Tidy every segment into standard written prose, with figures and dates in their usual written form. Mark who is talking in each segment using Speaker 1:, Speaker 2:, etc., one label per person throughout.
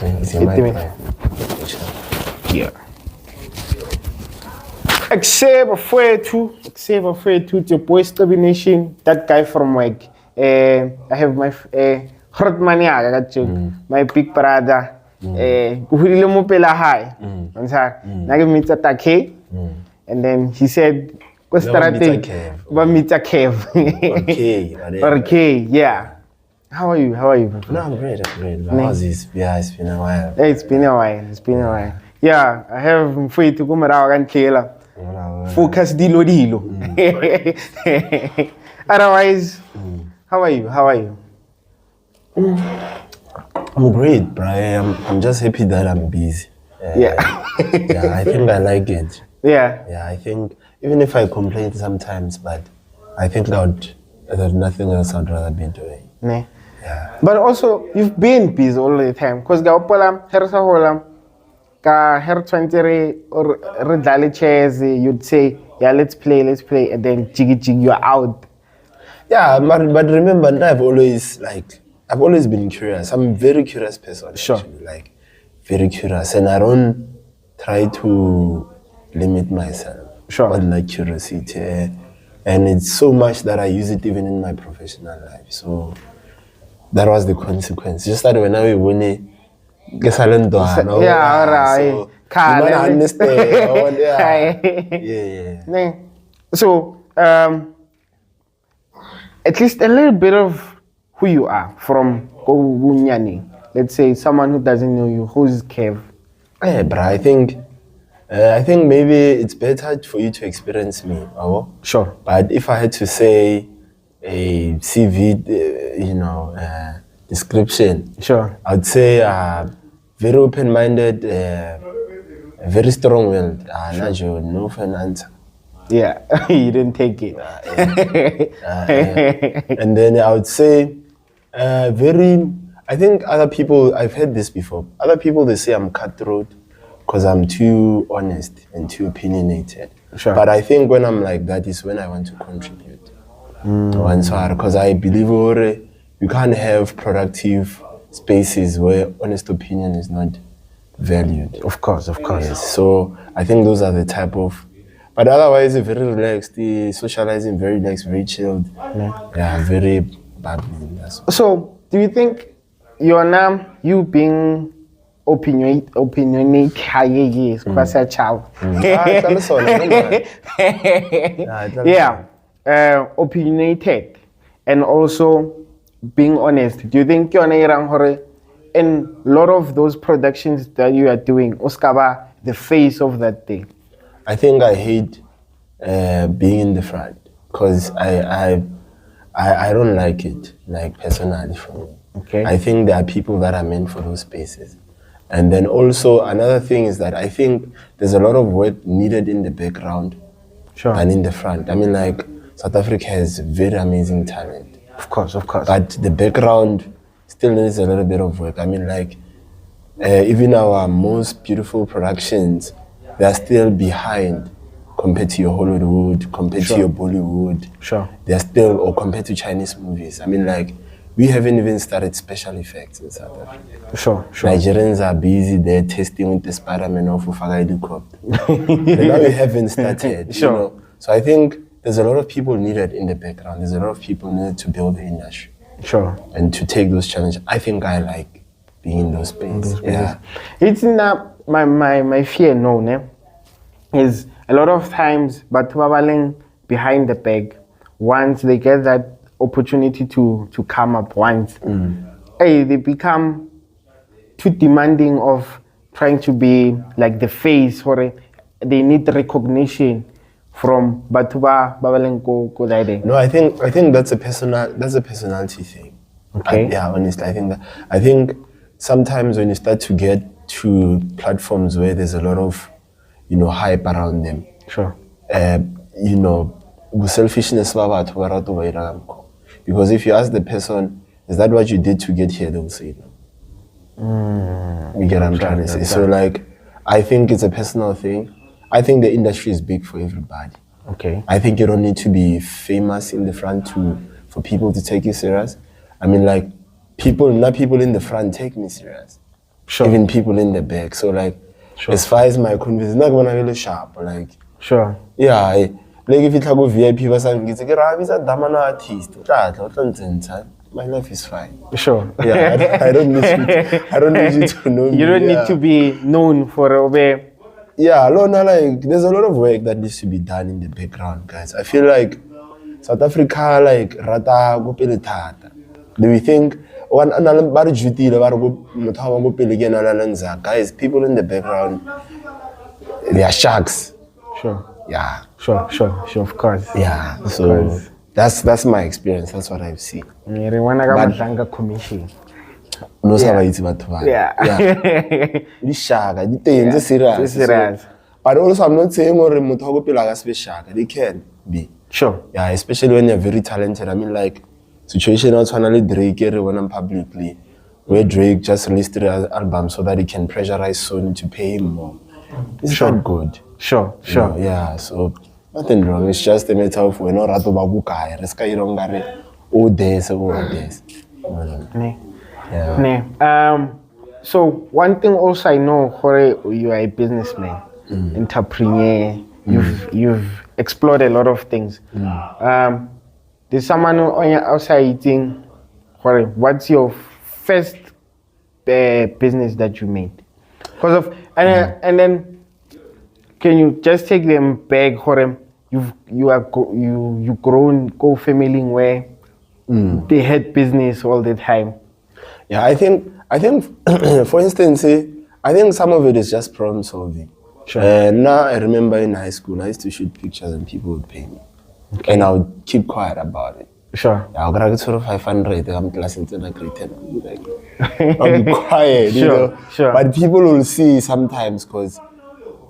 Speaker 1: It's in my
Speaker 2: Itimela.
Speaker 1: plan.
Speaker 2: Yeah. Except for your boy Stubby Nation, that guy from work. I have my hot money, I got you. My big brother. Kuhulile mo pela high. Nage meet at K. And then he said, "What's strategy? Meet a cave." Okay, yeah. How are you?
Speaker 1: No, I'm great. How's this? Yeah, it's been a while.
Speaker 2: Yeah, it's been a while. Yeah, I have free to come around and kill. Focus dilo. Otherwise, how are you?
Speaker 1: I'm great, bro. I'm just happy that I'm busy.
Speaker 2: Yeah.
Speaker 1: Yeah, I think I like it.
Speaker 2: Yeah.
Speaker 1: Yeah, I think even if I complain sometimes, but I think there's nothing else I'd rather be doing.
Speaker 2: Ne.
Speaker 1: Yeah.
Speaker 2: But also, you've been busy all the time. Because her 20 or redali chairs, you'd say, yeah, let's play, and then jiggy, you're out.
Speaker 1: Yeah, but remember, I've always been curious. I'm a very curious person.
Speaker 2: Sure.
Speaker 1: Actually, like very curious, and I don't try to limit myself.
Speaker 2: Sure.
Speaker 1: On like curiosity, and it's so much that I use it even in my professional life. So that was the consequence. Just that when I win it. Yeah,
Speaker 2: alright.
Speaker 1: Yeah.
Speaker 2: So, at least a little bit of who you are from Bunyani. Let's say someone who doesn't know you. Who's Kev?
Speaker 1: Yeah, but I think maybe it's better for you to experience me.
Speaker 2: Sure.
Speaker 1: But if I had to say a CV, description.
Speaker 2: Sure.
Speaker 1: I'd say very open-minded, very strong-willed.
Speaker 2: Sure.
Speaker 1: No finance.
Speaker 2: Yeah, you didn't take it.
Speaker 1: And then I would say I think other people, I've heard this before. Other people, they say I'm cutthroat because I'm too honest and too opinionated.
Speaker 2: Sure.
Speaker 1: But I think when I'm like that is when I want to contribute. Because I believe you can't have productive spaces where honest opinion is not valued.
Speaker 2: Of course.
Speaker 1: Yes. So I think those are the type of, but otherwise very relaxed, socializing, very relaxed, very chilled. Yeah, very bubbly.
Speaker 2: So do you think you being opinionate is quite a child? Yeah, opinionated and also being honest. Do you think you're in a lot of those productions that you are doing, Oskaba, the face of that thing?
Speaker 1: I think I hate being in the front because I don't like it, like personally for me.
Speaker 2: Okay.
Speaker 1: I think there are people that are meant for those spaces. And then also another thing is that I think there's a lot of work needed in the background than in the front. I mean, like South Africa has very amazing talent.
Speaker 2: Of course.
Speaker 1: But the background still needs a little bit of work. I mean, like, even our most beautiful productions, they're still behind compared to your Hollywood, compared to your Bollywood.
Speaker 2: Sure.
Speaker 1: They're still, or compared to Chinese movies. I mean, like, we haven't even started special effects in South Africa.
Speaker 2: Sure.
Speaker 1: Nigerians are busy there testing with the Spider-Man of Ufaga helicopter. And now we haven't started,
Speaker 2: Sure.
Speaker 1: you know. So I think there's a lot of people needed in the background. There's a lot of people needed to build the industry.
Speaker 2: Sure.
Speaker 1: And to take those challenges. I think I like being in those spaces. Yeah.
Speaker 2: It's not my fear, is a lot of times, but behind the bag, once they get that opportunity to come up once, they become too demanding of trying to be like the face, or they need recognition from Batuba Babalenko Kodade.
Speaker 1: No, I think that's a personality thing.
Speaker 2: Okay.
Speaker 1: Honestly, I think sometimes when you start to get to platforms where there's a lot of, hype around them.
Speaker 2: Sure.
Speaker 1: Selfishness because if you ask the person, is that what you did to get here, they'll say no. You get what I'm trying to say. So like, I think it's a personal thing. I think the industry is big for everybody.
Speaker 2: Okay.
Speaker 1: I think you don't need to be famous in the front for people to take you serious. I mean, like, people in the front take me serious.
Speaker 2: Sure.
Speaker 1: Even people in the back. So like,
Speaker 2: Sure.
Speaker 1: as far as my convenience, not gonna really sharp. Like,
Speaker 2: Sure.
Speaker 1: yeah, like if you go VIP, artist. My life is fine.
Speaker 2: Sure.
Speaker 1: Yeah, I don't need you. I don't need you to know me.
Speaker 2: You don't need to be known for a
Speaker 1: Yeah, Lona, like there's a lot of work that needs to be done in the background, guys. I feel like South Africa, like rata go pele thata. Do we think one another bad duty the go pele guys? People in the background, they are sharks.
Speaker 2: Sure.
Speaker 1: Yeah.
Speaker 2: Sure, of course.
Speaker 1: Yeah.
Speaker 2: Of
Speaker 1: So
Speaker 2: course.
Speaker 1: that's my experience. That's what I've seen.
Speaker 2: Commission.
Speaker 1: No sabaiti batho ba.
Speaker 2: Yeah.
Speaker 1: Di shaka, di teng tse serious.
Speaker 2: Serious.
Speaker 1: But also I'm not saying or motho go pela ga se shaka. They can be.
Speaker 2: Sure.
Speaker 1: Yeah, especially when you're very talented. I mean, like, situation was finally Drake when I'm publicly, where Drake just released the album so that he can pressurize Sony to pay him more. It's not good.
Speaker 2: Sure.
Speaker 1: You know, yeah, so nothing wrong. It's just a matter of when or rato babukai. Reska irongare all days.
Speaker 2: Yeah. So one thing also I know, Jorge, you are a businessman, entrepreneur. You've explored a lot of things. There's someone on your outside eating. Jorge, what's your first business that you made? Because of and then can you just take them back, Jorge? You grown go family where they had business all the time.
Speaker 1: Yeah, I think for instance, I think some of it is just problem solving.
Speaker 2: Sure.
Speaker 1: Now I remember in high school I used to shoot pictures and people would pay me. Okay. And I would keep quiet about it.
Speaker 2: Sure.
Speaker 1: Yeah, I'll get sort of 500. I'm class into like grade 10. I'll be quiet, you know.
Speaker 2: Sure.
Speaker 1: But people will see sometimes because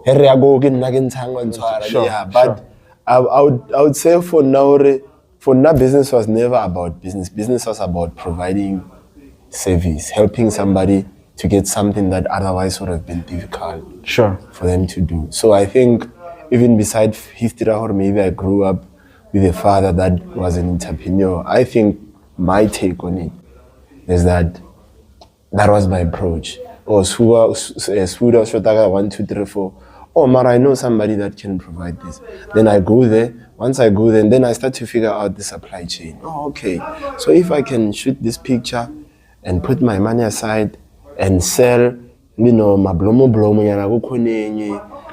Speaker 1: yeah, but I would say for now business was never about business. Business was about providing service, helping somebody to get something that otherwise would have been difficult for them to do. So I think even beside history, or maybe I grew up with a father that was an entrepreneur, I think my take on it is that was my approach. Or Suda, 1, 2, 3, 4. Oh, Mara, I know somebody that can provide this. Then I go there. Once I go there, then I start to figure out the supply chain. Oh, okay. So if I can shoot this picture and put my money aside and sell, you know, my blomo,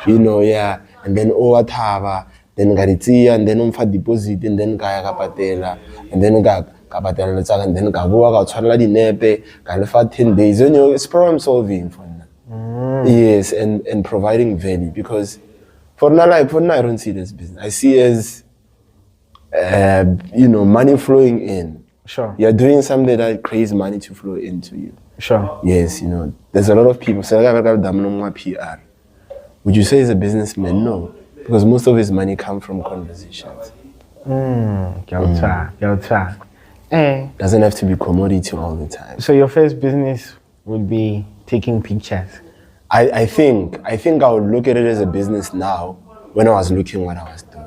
Speaker 1: you know, yeah, and then overtava, then garitia, and then umfa deposit, and then kaya kapatela, and then kapatela, and then kabuwa ka di nepe, kalefa 10 days. You know, it's problem solving for now. Yes, and providing value, because for now I don't see this business. I see as you know, money flowing in.
Speaker 2: Sure.
Speaker 1: You're doing something that creates money to flow into you.
Speaker 2: Sure.
Speaker 1: Yes, you know, there's a lot of people say PR. Would you say he's a businessman? No, because most of his money comes from conversations. Doesn't have to be commodity all the time.
Speaker 2: So your first business would be taking pictures.
Speaker 1: I think I would look at it as a business now when I was looking what I was doing.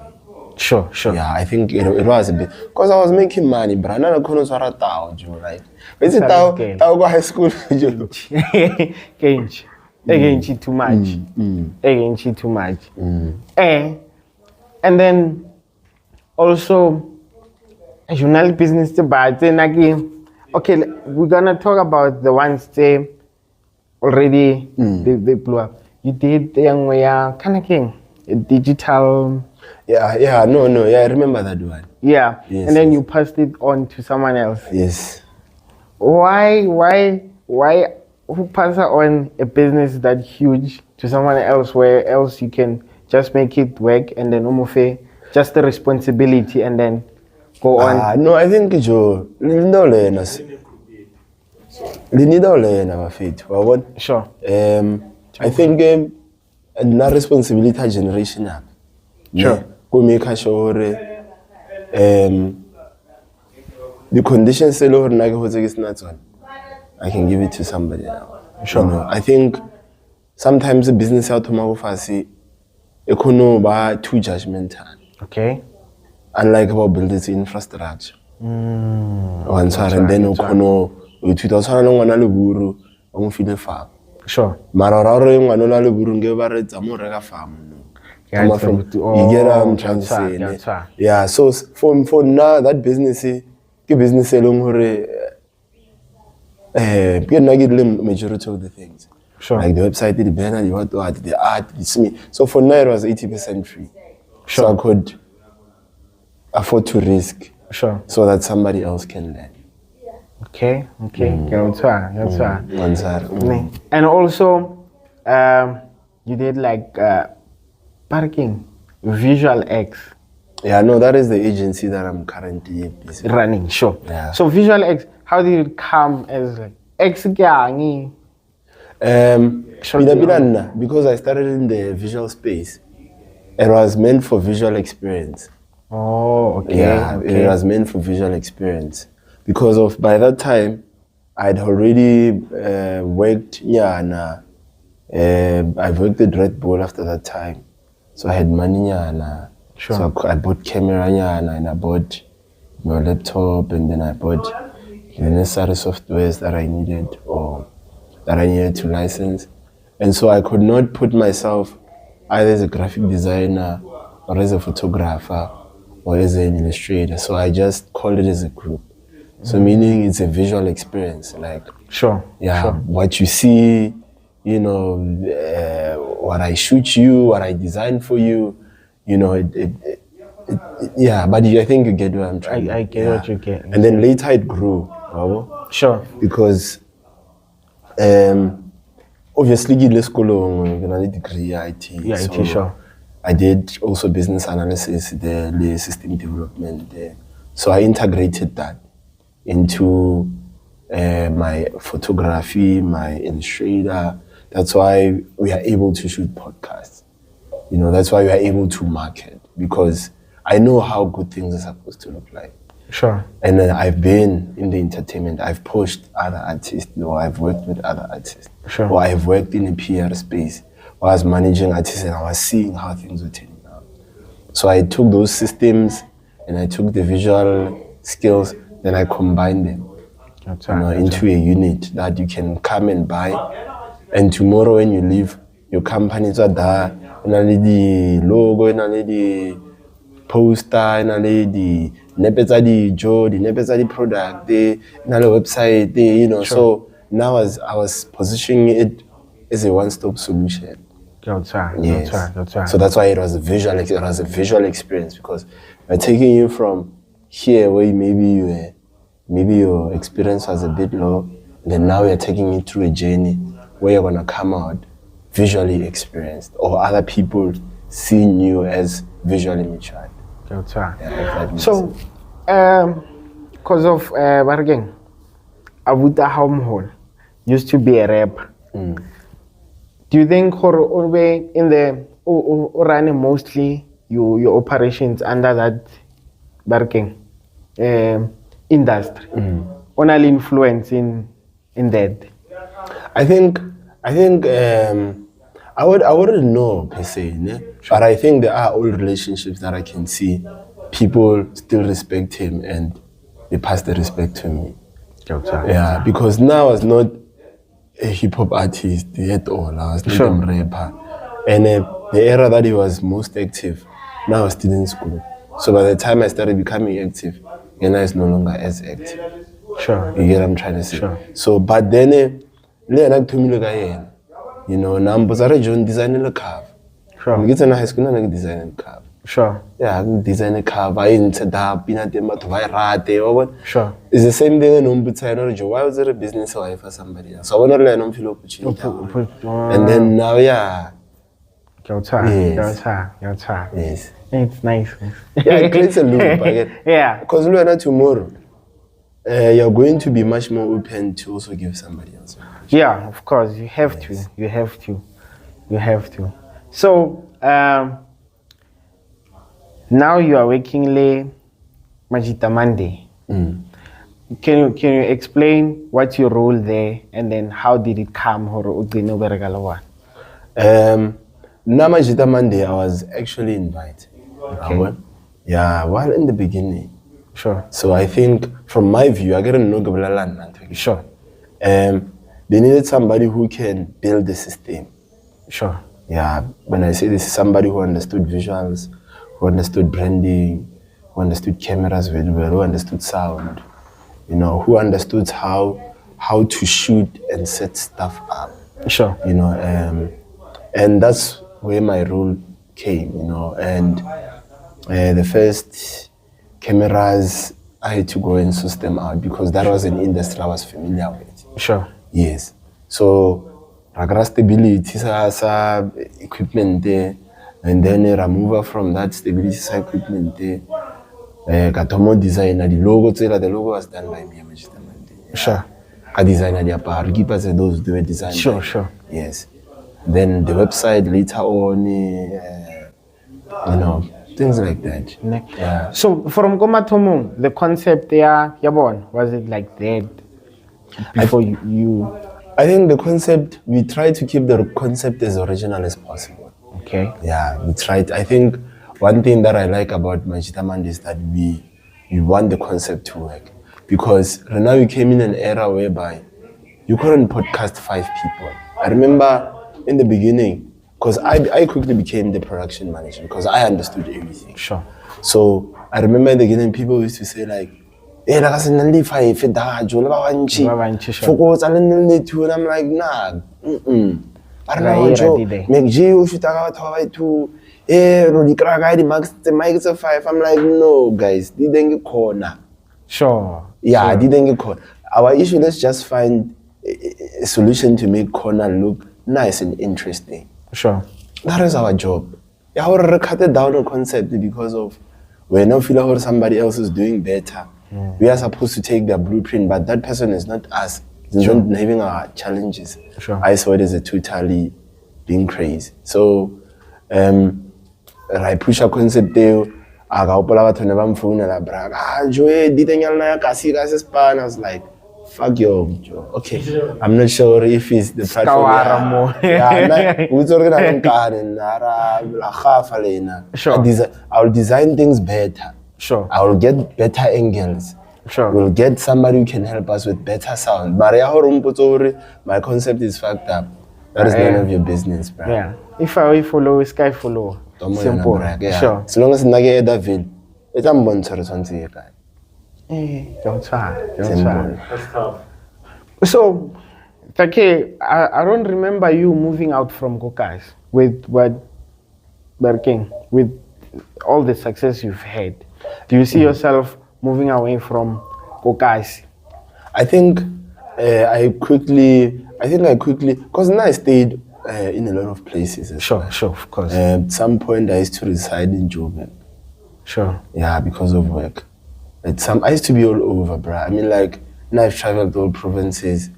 Speaker 2: Sure.
Speaker 1: Yeah, I think it was a bit because I was making money, but I don't know right? Is it tao go high school?
Speaker 2: Against too much. Against too much. And then also a journal business but then again, okay, we're gonna talk about the ones they already they blew up. You did the young way kind of thing, digital.
Speaker 1: Yeah, I remember that one.
Speaker 2: Yeah,
Speaker 1: yes,
Speaker 2: and then you passed it on to someone else.
Speaker 1: Yes.
Speaker 2: Why? Who pass on a business that huge to someone else, where else you can just make it work and then just the responsibility and then go on?
Speaker 1: No, I think Joe,
Speaker 2: Sure.
Speaker 1: I think na responsibility generation up.
Speaker 2: Sure.
Speaker 1: Go make sure the conditions I can give it to somebody else.
Speaker 2: Sure.
Speaker 1: You know, I think sometimes the business out of too judgmental.
Speaker 2: Okay.
Speaker 1: Unlike about building infrastructure. And then
Speaker 2: Sure.
Speaker 1: Mara raro ngwana la le burunge ba re tsa mo reka farm.
Speaker 2: Yeah,
Speaker 1: You get what I'm trying to say. Yeah, so for now that business ke business e leng hore ke nna ke the majority of the things.
Speaker 2: Sure.
Speaker 1: Like the website, the banner, the art, it's me. So for now it was 80% free.
Speaker 2: Sure.
Speaker 1: So I could afford to risk.
Speaker 2: Sure.
Speaker 1: So that somebody else can learn.
Speaker 2: Okay.
Speaker 1: Mm.
Speaker 2: And also, you did like parking, Visual X.
Speaker 1: Yeah, no, that is the agency that I'm currently busy
Speaker 2: running. Sure.
Speaker 1: Yeah.
Speaker 2: So Visual X, how did it come as like X gangi?
Speaker 1: Because I started in the visual space, it was meant for visual experience.
Speaker 2: Oh, okay.
Speaker 1: Yeah,
Speaker 2: okay.
Speaker 1: It was meant for visual experience. Because of by that time, I'd already worked I've worked at Red Bull after that time. So I had money
Speaker 2: Sure.
Speaker 1: So I bought camera and I bought my laptop and then I bought the necessary softwares that I needed or that I needed to license. And so I could not put myself either as a graphic designer or as a photographer or as an illustrator. So I just called it as a group. So meaning it's a visual experience, like
Speaker 2: Sure.
Speaker 1: yeah,
Speaker 2: Sure.
Speaker 1: what you see, what I shoot you, what I design for you, yeah. But I think you get what I'm trying.
Speaker 2: I get what you get.
Speaker 1: And then later it grew,
Speaker 2: Sure.
Speaker 1: because obviously I did degree IT.
Speaker 2: Yeah, IT, sure.
Speaker 1: I did also business analysis there, the system development there. So I integrated that into my photography, my illustrator. That's why we are able to shoot podcasts. That's why we are able to market, because I know how good things are supposed to look like.
Speaker 2: Sure.
Speaker 1: And then I've been in the entertainment. I've pushed other artists, or I've worked with other artists.
Speaker 2: Sure.
Speaker 1: Or I've worked in a PR space where I was managing artists and I was seeing how things were turning out. So I took those systems and I took the visual skills, then I combined them into a unit that you can come and buy. And tomorrow when you leave, your companies are there. The logo, the poster, the nepe the nepe product, the website,
Speaker 2: Sure.
Speaker 1: So now as I was positioning it as a one-stop solution.
Speaker 2: Yes.
Speaker 1: So that's why it was a visual experience, because we're taking you from here where maybe your experience was a bit low, and then now we're taking you through a journey where you're gonna come out visually experienced, or other people seeing you as visually matured.
Speaker 2: So, because of Bargain, Abuta Haumhol used to be a rapper. Do you think in the running mostly your operations under that Bargain industry? Only influence in that?
Speaker 1: I think I wouldn't know per se, but I think there are old relationships that I can see people still respect him and they pass the respect to me. Yeah, because now I was not a hip hop artist at all. I was not a rapper, and the era that he was most active, now I was still in school. So by the time I started becoming active, Yena is no longer as active.
Speaker 2: Sure.
Speaker 1: You get what I'm trying to say?
Speaker 2: Sure.
Speaker 1: So, but then, numbers are John designing a cover.
Speaker 2: Sure.
Speaker 1: I'm getting a high school and designing a cover.
Speaker 2: Sure.
Speaker 1: Yeah, I can design a cover. I instead of being at the
Speaker 2: Sure.
Speaker 1: It's the same thing in Umbutai. Why was there a business wife for somebody else? So I want to learn feel opportunity. And then now, yeah.
Speaker 2: Yes. It's nice.
Speaker 1: Yeah, it creates a loop.
Speaker 2: Yeah.
Speaker 1: Because tomorrow, you're going to be much more open to also give somebody else.
Speaker 2: Yeah, of course. You have to. You have to. So, now you are working late Majita Monday. Can you explain what's your role there, and then how did it come?
Speaker 1: Namajita Monday, I was actually invited.
Speaker 2: Okay.
Speaker 1: Yeah, well, in the beginning.
Speaker 2: Sure.
Speaker 1: So I think, from my view, I get to know Gabriela.
Speaker 2: Sure.
Speaker 1: they needed somebody who can build the system.
Speaker 2: Sure.
Speaker 1: Yeah, when I say this is somebody who understood visuals, who understood branding, who understood cameras very well, who understood sound, who understood how to shoot and set stuff up.
Speaker 2: Sure.
Speaker 1: And that's where my role came, and the first cameras I had to go and source them out because that was an industry I was familiar with.
Speaker 2: Sure.
Speaker 1: Yes. So Ragra stability sa equipment there, and then remove from that stability sa equipment there. Katomo designer the logo was done by me.
Speaker 2: Sure.
Speaker 1: I designer the apart. Keep us those do design.
Speaker 2: Sure.
Speaker 1: Yes. Then the website later on, things like that. Yeah.
Speaker 2: So from Komatomo, the concept there, was it like that before you?
Speaker 1: I think the concept, we try to keep the concept as original as possible.
Speaker 2: Okay.
Speaker 1: Yeah, we tried. I think one thing that I like about Majitamandi is that we want the concept to work. Because right now we came in an era whereby you couldn't podcast 5 people. I remember in the beginning, because I quickly became the production manager because I understood everything.
Speaker 2: Sure.
Speaker 1: So I remember in the beginning, people used to say like, "Hey, like I said, and I'm like, nah, I don't know, Joe. Make you shoot out to the mics of 5. I'm like, no, guys, didn't get corner.
Speaker 2: Sure.
Speaker 1: Yeah, I didn't get caught. Our issue, let's just find a solution to make corner look nice and interesting.
Speaker 2: Sure.
Speaker 1: That is our job. Yeah, we're cut it down on concept because of we're not feeling how somebody else is doing better. We are supposed to take their blueprint, but that person is not us. It's not having our challenges.
Speaker 2: Sure.
Speaker 1: I saw it as a totally being crazy. So, I push a concept there. I was like, fuck you, Joe. Okay, I'm not sure if it's the platform.
Speaker 2: Sure.
Speaker 1: I'll design things better.
Speaker 2: Sure.
Speaker 1: I will get better angles.
Speaker 2: Sure.
Speaker 1: We'll get somebody who can help us with better sound. My concept is fucked up. That is none of your business, bro.
Speaker 2: Yeah. If I follow, sky follow. Simple.
Speaker 1: Yeah.
Speaker 2: Sure.
Speaker 1: As long as I get that veil, it's a monster or something.
Speaker 2: Don't try.
Speaker 3: That's tough.
Speaker 2: So, okay, I don't remember you moving out from Kokas with working with all the success you've had. Do you see yourself moving away from Kokas?
Speaker 1: I think I quickly, because now I stayed in a lot of places.
Speaker 2: Sure, of course.
Speaker 1: At some point, I used to reside in Joburg.
Speaker 2: Sure.
Speaker 1: Yeah, because of work. I used to be all over, bruh. I mean, like, now I've traveled all provinces.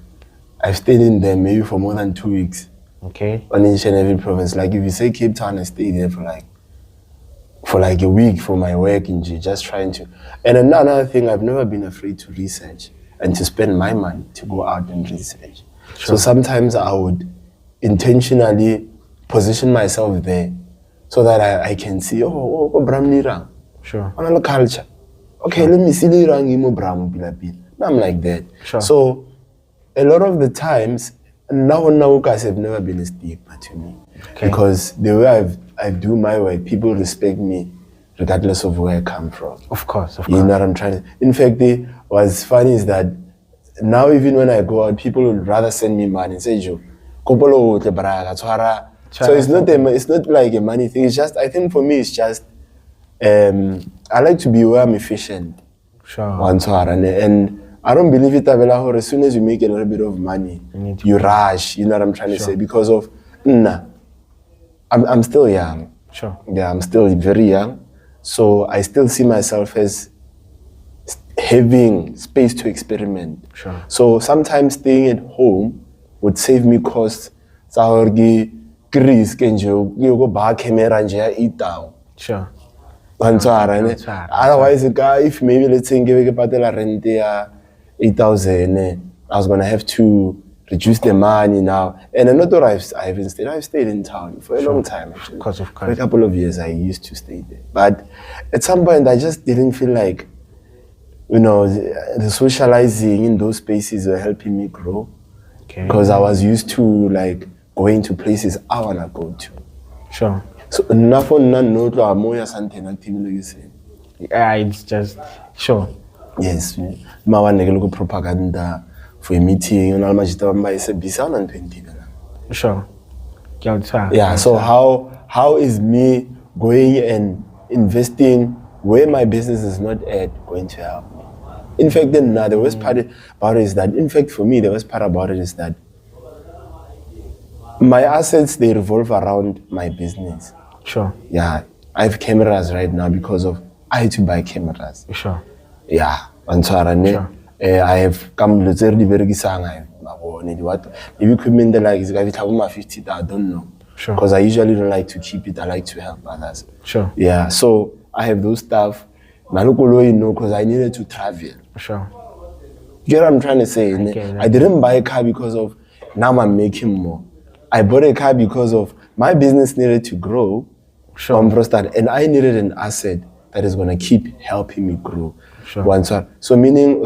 Speaker 1: I've stayed in there maybe for more than 2 weeks.
Speaker 2: Okay.
Speaker 1: On each and every province. Like, if you say Cape Town, I stayed there for like a week for my work in G, just trying to. And another thing, I've never been afraid to research and to spend my money to go out and research.
Speaker 2: Sure.
Speaker 1: So sometimes I would intentionally position myself there so that I can see, Bram.
Speaker 2: Sure.
Speaker 1: On a culture. Okay, let me see Lirang imo Bram Bilapil. I'm like that.
Speaker 2: Sure.
Speaker 1: So a lot of the times, now guys have never been a stigma to me.
Speaker 2: Okay.
Speaker 1: Because the way I do my work, people respect me regardless of where I come from.
Speaker 2: Of course.
Speaker 1: You know what I'm trying to. In fact, what's funny is that now even when I go out, people would rather send me money and say, Joe, so it's not like a money thing. It's just, I think for me, it's just, I like to be where I'm efficient.
Speaker 2: Sure.
Speaker 1: And I don't believe it, as soon as you make a little bit of money, you rush. You know what I'm trying to say? Because of, I'm still young.
Speaker 2: Sure.
Speaker 1: Yeah, I'm still very young. So I still see myself as having space to experiment.
Speaker 2: Sure.
Speaker 1: So sometimes staying at home would save me costs. Sure. Otherwise, if maybe let's say give a rent 8,000, I was gonna have to reduce the money now. And another I've stayed in town for a long time actually.
Speaker 2: Of course.
Speaker 1: For a couple of years I used to stay there. But at some point I just didn't feel like, the socializing in those spaces were helping me grow.
Speaker 2: Okay.
Speaker 1: Because I was used to like going to places I wanna go to.
Speaker 2: Sure.
Speaker 1: So enough on none no to moya something actively you say.
Speaker 2: Yeah, it's just sure.
Speaker 1: Yes. Mawane ke look propaganda for a meeting on Almajita by Sebisa and 20.
Speaker 2: Sure.
Speaker 1: Yeah, so how is me going and investing where my business is not at going to help me? In fact, then the worst part about it is that, in fact, for me, the worst part about it is that my assets, they revolve around my business.
Speaker 2: Sure.
Speaker 1: Yeah, I have cameras right now because of I had to buy cameras.
Speaker 2: Sure.
Speaker 1: Yeah, and so I have come to the what maybe equipment like is going to have 50. I don't know.
Speaker 2: Sure.
Speaker 1: Because I usually don't like to keep it. I like to help others.
Speaker 2: Sure.
Speaker 1: Yeah. So I have those stuff. Because I needed to travel.
Speaker 2: Sure.
Speaker 1: You know what I'm trying to say? I didn't buy a car because of now I'm making more. I bought a car because of my business needed to grow.
Speaker 2: Sure.
Speaker 1: And I needed an asset that is gonna keep helping me grow.
Speaker 2: Sure.
Speaker 1: So meaning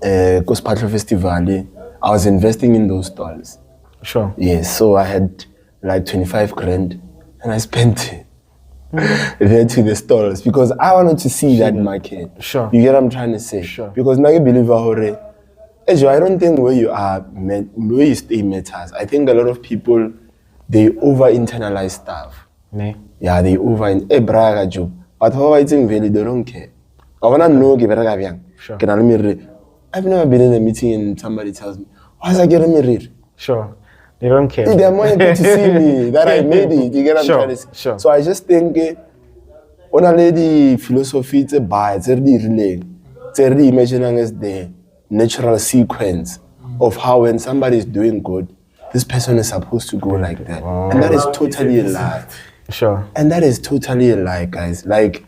Speaker 1: Kospatro Festival, I was investing in those stalls.
Speaker 2: Sure.
Speaker 1: Yes, so I had like 25 grand and I spent it there to the stalls because I wanted to see that market.
Speaker 2: Sure.
Speaker 1: You get what I'm trying to say?
Speaker 2: Sure.
Speaker 1: Because now you believe I don't think where you are, where you stay matters. I think a lot of people, they over-internalize stuff.
Speaker 2: Ne?
Speaker 1: Yeah, they over-braga job. But how I think really they don't care. I wanna know
Speaker 2: Sure.
Speaker 1: I've never been in a meeting and somebody tells me, why is I getting married?
Speaker 2: Sure. They don't care.
Speaker 1: They're more happy to see me that I made it. You get what I'm trying to say?
Speaker 2: Sure.
Speaker 1: So I just think on a lady philosophy it's a buy, it's already imagining as the natural sequence of how when somebody is doing good, this person is supposed to go like that. And that is totally a lie.
Speaker 2: Sure.
Speaker 1: And that is totally a lie, guys. Like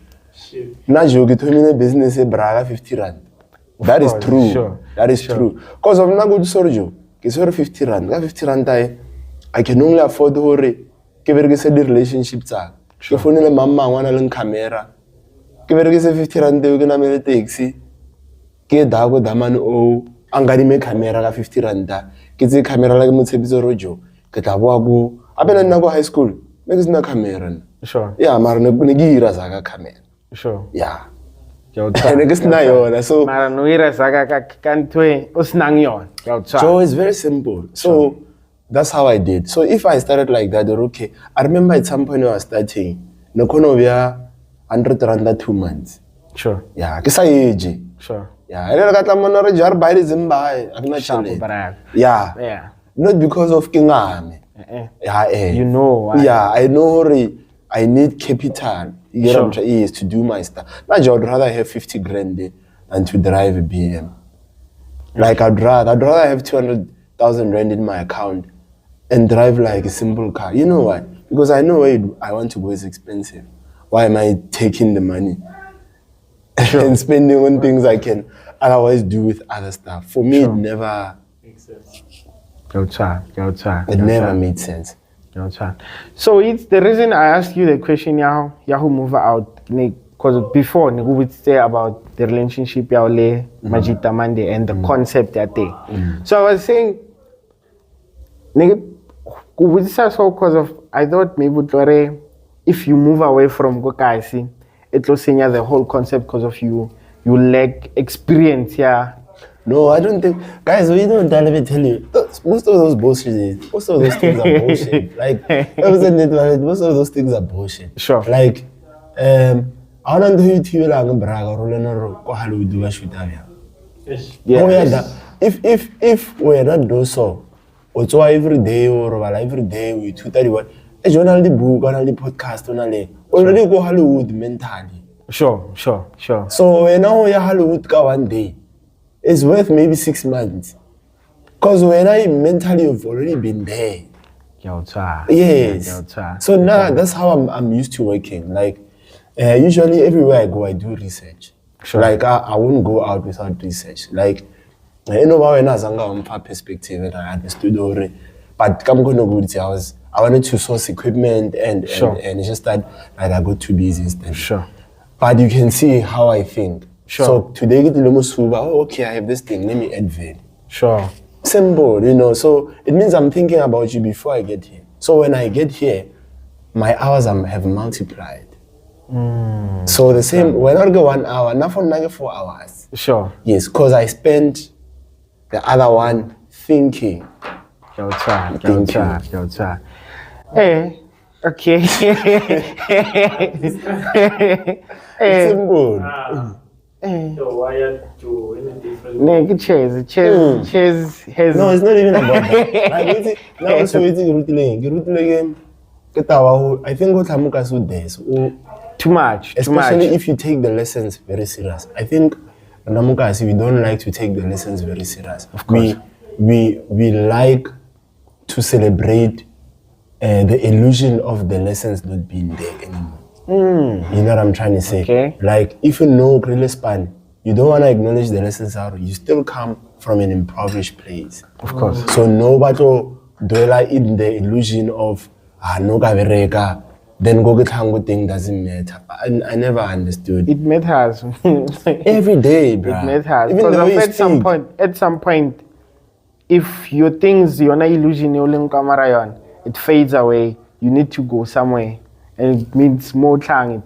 Speaker 1: Najo get me business braga 50 rand. That is true.
Speaker 2: Sure.
Speaker 1: That is true. Because of Nago Sorjo, it's 50 rand. 50 rand I can only afford to get the relationship. If only mama want a camera. Give 50 rand, you're gonna make a taxi. Get Dago Daman O, Angari camera 50 rand. Get the camera like Mutsebizo Rojo. Get a wago. I've been in Nago High School. There's no camera.
Speaker 2: Sure.
Speaker 1: Yeah, Marnagunigi Razaga camera.
Speaker 2: Sure.
Speaker 1: Yeah.
Speaker 2: So
Speaker 1: it's very simple. So that's how I did. So if I started like that, okay. I remember at some point when I was starting, Nokonovia 100 rand 2 months.
Speaker 2: Sure.
Speaker 1: Yeah, kisa age.
Speaker 2: Sure.
Speaker 1: Yeah, I don't got money jar buy Zimba. Yeah.
Speaker 2: Yeah.
Speaker 1: Not because of Kingame. Yeah,
Speaker 2: You know why.
Speaker 1: Yeah, I know I need capital. You get what I'm is to do my stuff. Now, I'd rather have 50 grand than to drive a BM. Like I'd rather have 200,000 rand in my account and drive like a simple car. You know why? Because I know where I want to go is expensive. Why am I taking the money and spending on things I can otherwise do with other stuff? For me, it never makes sense. It never made sense.
Speaker 2: So it's the reason I asked you the question, Yahoo move out, because before we would say about the relationship Majita Mande and the concept that day. So I was saying, because of I thought maybe if you move away from Gokaisi, it will send the whole concept because of you lack experience here.
Speaker 1: No, I don't think, guys. You know, let me tell you, most of those things are bullshit. Like, most of those things are bullshit.
Speaker 2: Sure.
Speaker 1: Like, I don't know if you like Braga or Hollywood shoot. If we're not do so, also every day or every day we 231. A journal book, on the podcast, already go Hollywood mentally.
Speaker 2: Sure.
Speaker 1: So now we are Hollywood one day. It's worth maybe 6 months. Because when I mentally have already been there. Yes. So now that's how I'm used to working. Like, usually everywhere I go, I do research.
Speaker 2: Sure.
Speaker 1: Like, I won't go out without research. Like, you know, when I was on perspective and I understood already. But I'm going to go I wanted to source equipment and it's just that I got too busy instead.
Speaker 2: Sure.
Speaker 1: But you can see how I think.
Speaker 2: Sure.
Speaker 1: So today, okay, I have this thing. Let me add value.
Speaker 2: Sure.
Speaker 1: Simple, you know. So it means I'm thinking about you before I get here. So when I get here, my hours have multiplied. So the same, when I go 1 hour, not for 4 hours.
Speaker 2: Sure.
Speaker 1: Yes, because I spent the other one thinking.
Speaker 2: Yo, try. Hey, okay.
Speaker 1: It's simple.
Speaker 3: So wired to any different.
Speaker 2: Nigga, chairs has.
Speaker 1: No, it's not even about that. Like, now also waiting I think what Hamuka should do is,
Speaker 2: Too much.
Speaker 1: especially if you take the lessons very serious. I think Namukas, we don't like to take the lessons very serious.
Speaker 2: Of course.
Speaker 1: We like to celebrate the illusion of the lessons not being there anymore. You know what I'm trying to say?
Speaker 2: Okay.
Speaker 1: Like, if you know Grille Span, you don't want to acknowledge the lessons out. You still come from an impoverished place.
Speaker 2: Of course.
Speaker 1: So nobody dwell in the illusion of no gabereka, then go get hung thing doesn't matter. I never understood.
Speaker 2: It matters.
Speaker 1: Every day, bro.
Speaker 2: It matters.
Speaker 1: Even the way you
Speaker 2: Because at some point, if your things, you're not illusion, it fades away. You need to go somewhere. And it means more tongue.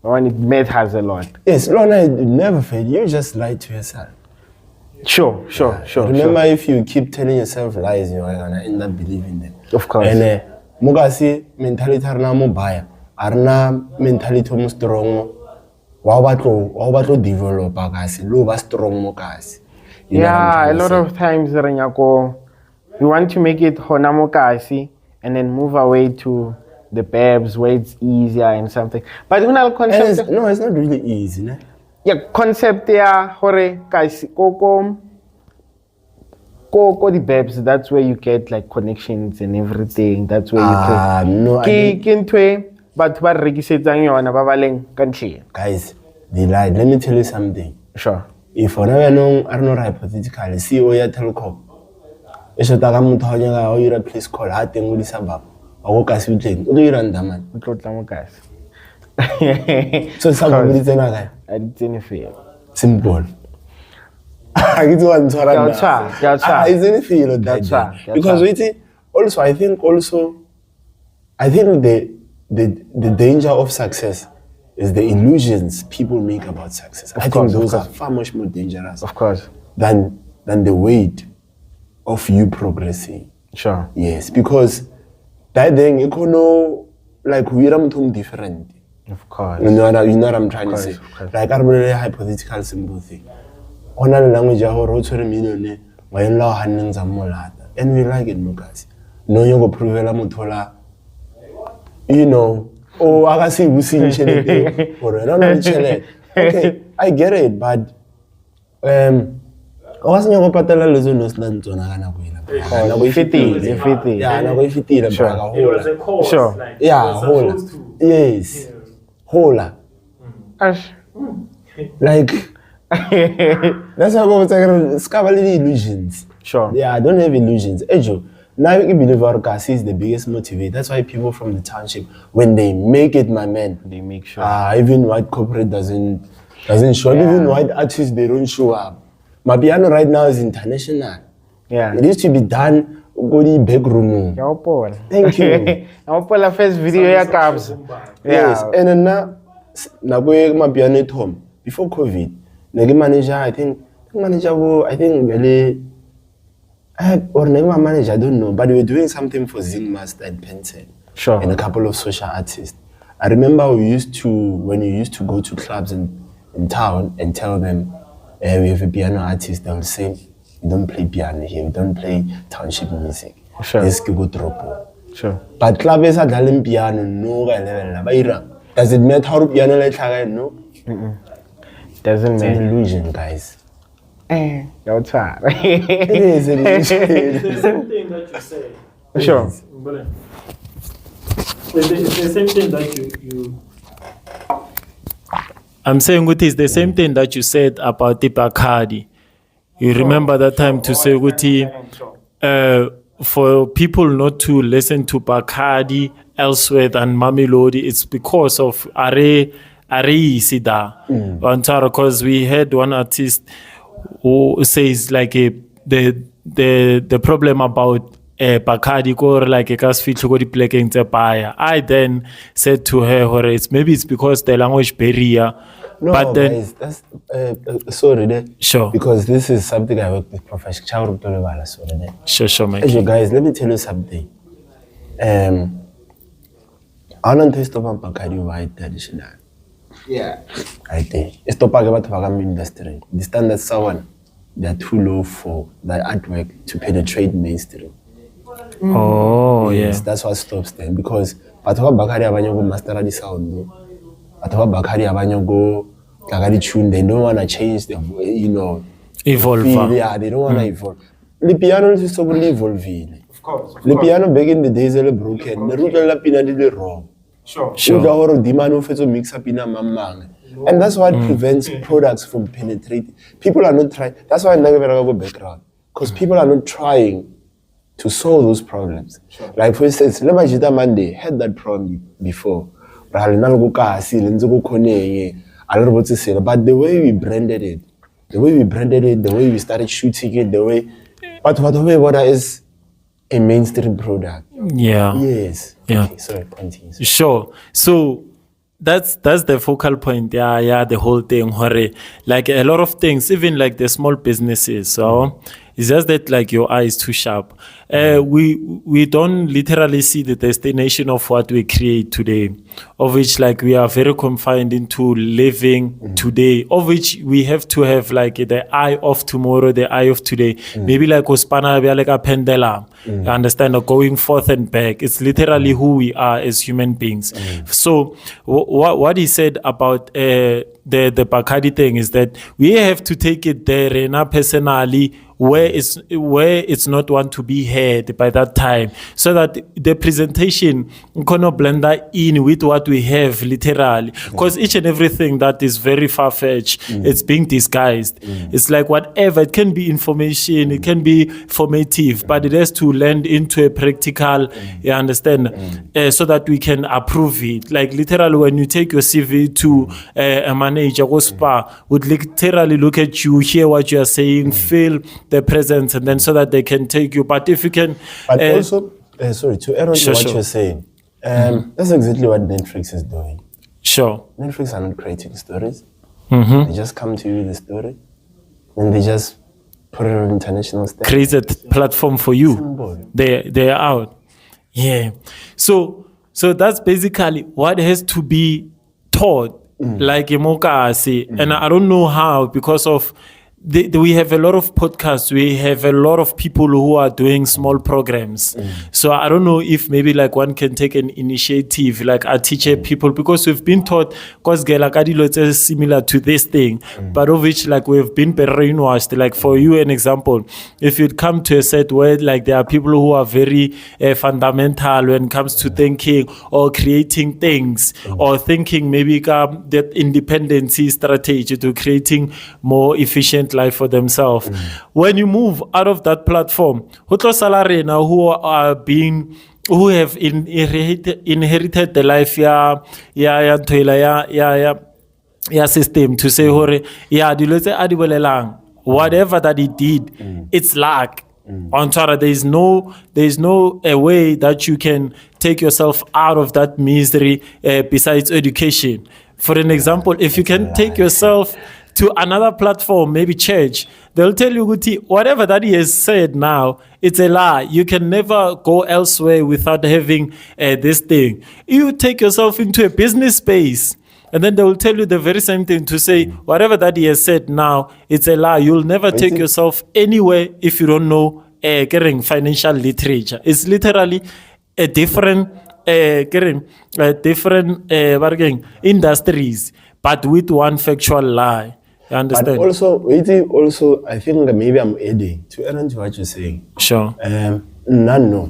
Speaker 2: When it matters a lot.
Speaker 1: Yes, Lorna, it never fade. You just lie to yourself.
Speaker 2: Sure.
Speaker 1: Remember, if you keep telling yourself lies, you're gonna end up believing them.
Speaker 2: Of course.
Speaker 1: And mugasi mentality arna mo baya, arna mentality mo strong. Wa batlo develop kasi, lo ba strong mo kasi. You know what I'm
Speaker 2: Yeah,
Speaker 1: trying
Speaker 2: a
Speaker 1: to
Speaker 2: lot
Speaker 1: say?
Speaker 2: of times, you want to make it honamokasi and then move away to the babs where it's easier and something. But when I'll
Speaker 1: And
Speaker 2: concept,
Speaker 1: it's not really easy, ne?
Speaker 2: yeah, concept ya hore kasi koko the babs. That's where you get like connections and everything. That's where you
Speaker 1: no, I
Speaker 2: can.
Speaker 1: mean,
Speaker 2: But what regisetsang yona ba baleng country.
Speaker 1: guys, they lied. Let me tell you something.
Speaker 2: Sure.
Speaker 1: If whenever no, I don't know hypothetically, CEO ya Telkom, esho taka mutho ha nyaka o ira please call ha teng go di sababa. Go ka se utleng. O do ira ndamane.
Speaker 2: O tlo tla mo kasi.
Speaker 1: So sa go di tsena kae?
Speaker 2: I didn't feel.
Speaker 1: Simple. I get one to it's any feel of that. Because I think the danger of success is the illusions people make about success. I think those are far much more dangerous.
Speaker 2: Of course.
Speaker 1: Than the weight of you progressing.
Speaker 2: Sure.
Speaker 1: Yes, because that thing you know like we're different.
Speaker 2: Of course.
Speaker 1: You know what I'm trying to say? Like I'm really hypothetical simple thing. On a language million and we like it, Mukas. No you go prove mutola. You know, I can see we see okay, I get it, but I wasn't going to patella no
Speaker 2: Sure.
Speaker 1: Yeah, hola. Yes. Hola. Like that's how I go discover illusions.
Speaker 2: Sure.
Speaker 1: Yeah, I don't have illusions. Ejo, now you believe our Kasi is the biggest motivator. That's why people from the township, when they make it, my man,
Speaker 2: They make sure.
Speaker 1: even white corporate doesn't show up. Even white artists, they don't show up. My piano right now is international.
Speaker 2: Yeah.
Speaker 1: It used to be done go the back room. Thank you.
Speaker 2: Our first video ya Cubs.
Speaker 1: Yes, and then now go my piano at home before COVID. Negi manager, I think really, or Negi manager, I don't know, but we were doing something for Zingmaster and Penton.
Speaker 2: Sure.
Speaker 1: And a couple of social artists. I remember when you used to go to clubs in town and tell them, we have a piano artist, they will say, you don't play piano here, we don't play township music.
Speaker 2: Sure.
Speaker 1: Yes, go drop.
Speaker 2: Sure.
Speaker 1: But club is a piano, no, does it matter how piano like no?
Speaker 2: Doesn't
Speaker 1: It's an
Speaker 2: matter.
Speaker 1: illusion, guys.
Speaker 2: You'll try.
Speaker 1: It is an illusion.
Speaker 3: The same thing that you say.
Speaker 2: Sure.
Speaker 3: It's the same thing that you. I'm saying Guti, it's the same thing that you said about the Bacardi. You remember that time to say Guti, for people not to listen to Bacardi elsewhere than Mamelodi, it's because of Are Isida. Because we had one artist who says like the problem about Bacardi ko like a gas feature go di plekeng tse baya. I then said to her, it's maybe it's because the language barrier.
Speaker 1: No,
Speaker 3: but then
Speaker 1: guys, that's sorry there.
Speaker 3: Sure.
Speaker 1: Because this is something I work with professional.
Speaker 3: Sure, man.
Speaker 1: Hey, guys, let me tell you something. I don't taste of Bacardi white traditional.
Speaker 2: Yeah.
Speaker 1: I think it's to talk about the industry. The standards are they are too low for that artwork to penetrate mainstream.
Speaker 3: Oh,
Speaker 1: Yes,
Speaker 3: yeah.
Speaker 1: that's what stops them because batho ba Bacardi abanyago master the sound. Batho ba Bacardi abanyago kagadi tune. They don't want to change the
Speaker 3: Evolve.
Speaker 1: feel. Yeah, they don't want to evolve. The piano is so evolve.
Speaker 2: Of course.
Speaker 1: The piano back in the days is broken. The root of the piano is wrong.
Speaker 2: Sure.
Speaker 1: And that's what prevents products from penetrating. People are not trying. That's why I never go background. Because people are not trying to solve those problems.
Speaker 2: Sure.
Speaker 1: Like for instance, Lemajita Mande had that problem before. But the way we branded it, the way we started shooting it, the way. But what is a mainstream product?
Speaker 3: Yeah.
Speaker 1: Yes.
Speaker 3: Yeah.
Speaker 1: Okay, sorry, continue.
Speaker 3: Sure. So that's the focal point. Yeah, the whole thing. Like a lot of things, even like the small businesses. So it's just that like your eye is too sharp. We don't literally see the destination of what we create today, of which like we are very confined into living today, of which we have to have like the eye of tomorrow, the eye of today. Maybe like Ospana, we are like a pendulum. You understand? Going forth and back. It's literally who we are as human beings. So what he said about the Bacardi thing is that we have to take it there and personally where it's not want to be heard by that time, so that the presentation can blend that in with what we have literally, because each and everything that is very far-fetched, it's being disguised. It's like whatever, it can be information, it can be formative, but it has to land into a practical, you understand, so that we can approve it. Like literally when you take your CV to a manager or spa, would literally look at you, hear what you are saying, feel the presence, and then so that they can take you. But if you can,
Speaker 1: but also, sorry, to add on to what you're saying, that's exactly what Netflix is doing.
Speaker 3: Sure.
Speaker 1: Netflix are not creating stories. They just come to you with the story, and they just put it on international stage.
Speaker 3: Create a platform for you.
Speaker 1: Simple.
Speaker 3: They are out. Yeah. So that's basically what has to be taught, like Emoka say, and I don't know how, because of we have a lot of podcasts, we have a lot of people who are doing small programs. So I don't know if maybe like one can take an initiative, like I teach people, because we've been taught, because is similar to this thing, but of which like we've been brainwashed. Like for you, an example, if you'd come to a set where like there are people who are very fundamental when it comes to thinking or creating things, or thinking maybe that independency strategy to creating more efficient life for themselves. When you move out of that platform, who have inherited the life system to say whatever that he did, it's luck. On Twitter, there is no a way that you can take yourself out of that misery besides education. For an example, if you can take yourself to another platform, maybe church, they'll tell you, whatever that he has said now, it's a lie. You can never go elsewhere without having this thing. You take yourself into a business space, and then they will tell you the very same thing to say, whatever that he has said now, it's a lie. You'll never take yourself anywhere if you don't know getting financial literature. It's literally a different industries, but with one factual lie. You understand?
Speaker 1: But also, I think that maybe I'm adding to add on to what you're saying.
Speaker 3: Sure.
Speaker 1: No.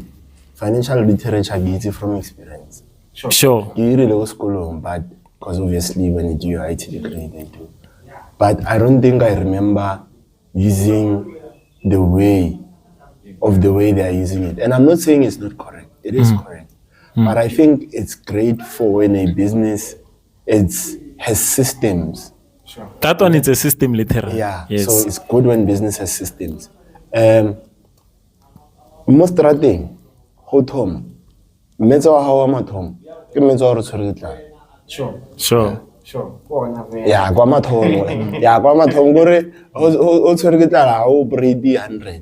Speaker 1: Financial literature gets from experience.
Speaker 3: Sure.
Speaker 1: You really go school, but because obviously when you do your IT degree, they do. But I don't think I remember using the way they are using it. And I'm not saying it's not correct. It is correct. But I think it's great for when a business has systems.
Speaker 3: That one is a system literally.
Speaker 1: Yeah.
Speaker 3: Yes.
Speaker 1: So it's good when business has systems. Mo strateng go thoma mmetso wa gago wa mathomo ke mmetso wa gore tshwere ke tlala.
Speaker 3: Sure.
Speaker 1: Ya kwa mathomo kore o tshwere ke tlala o operate 100.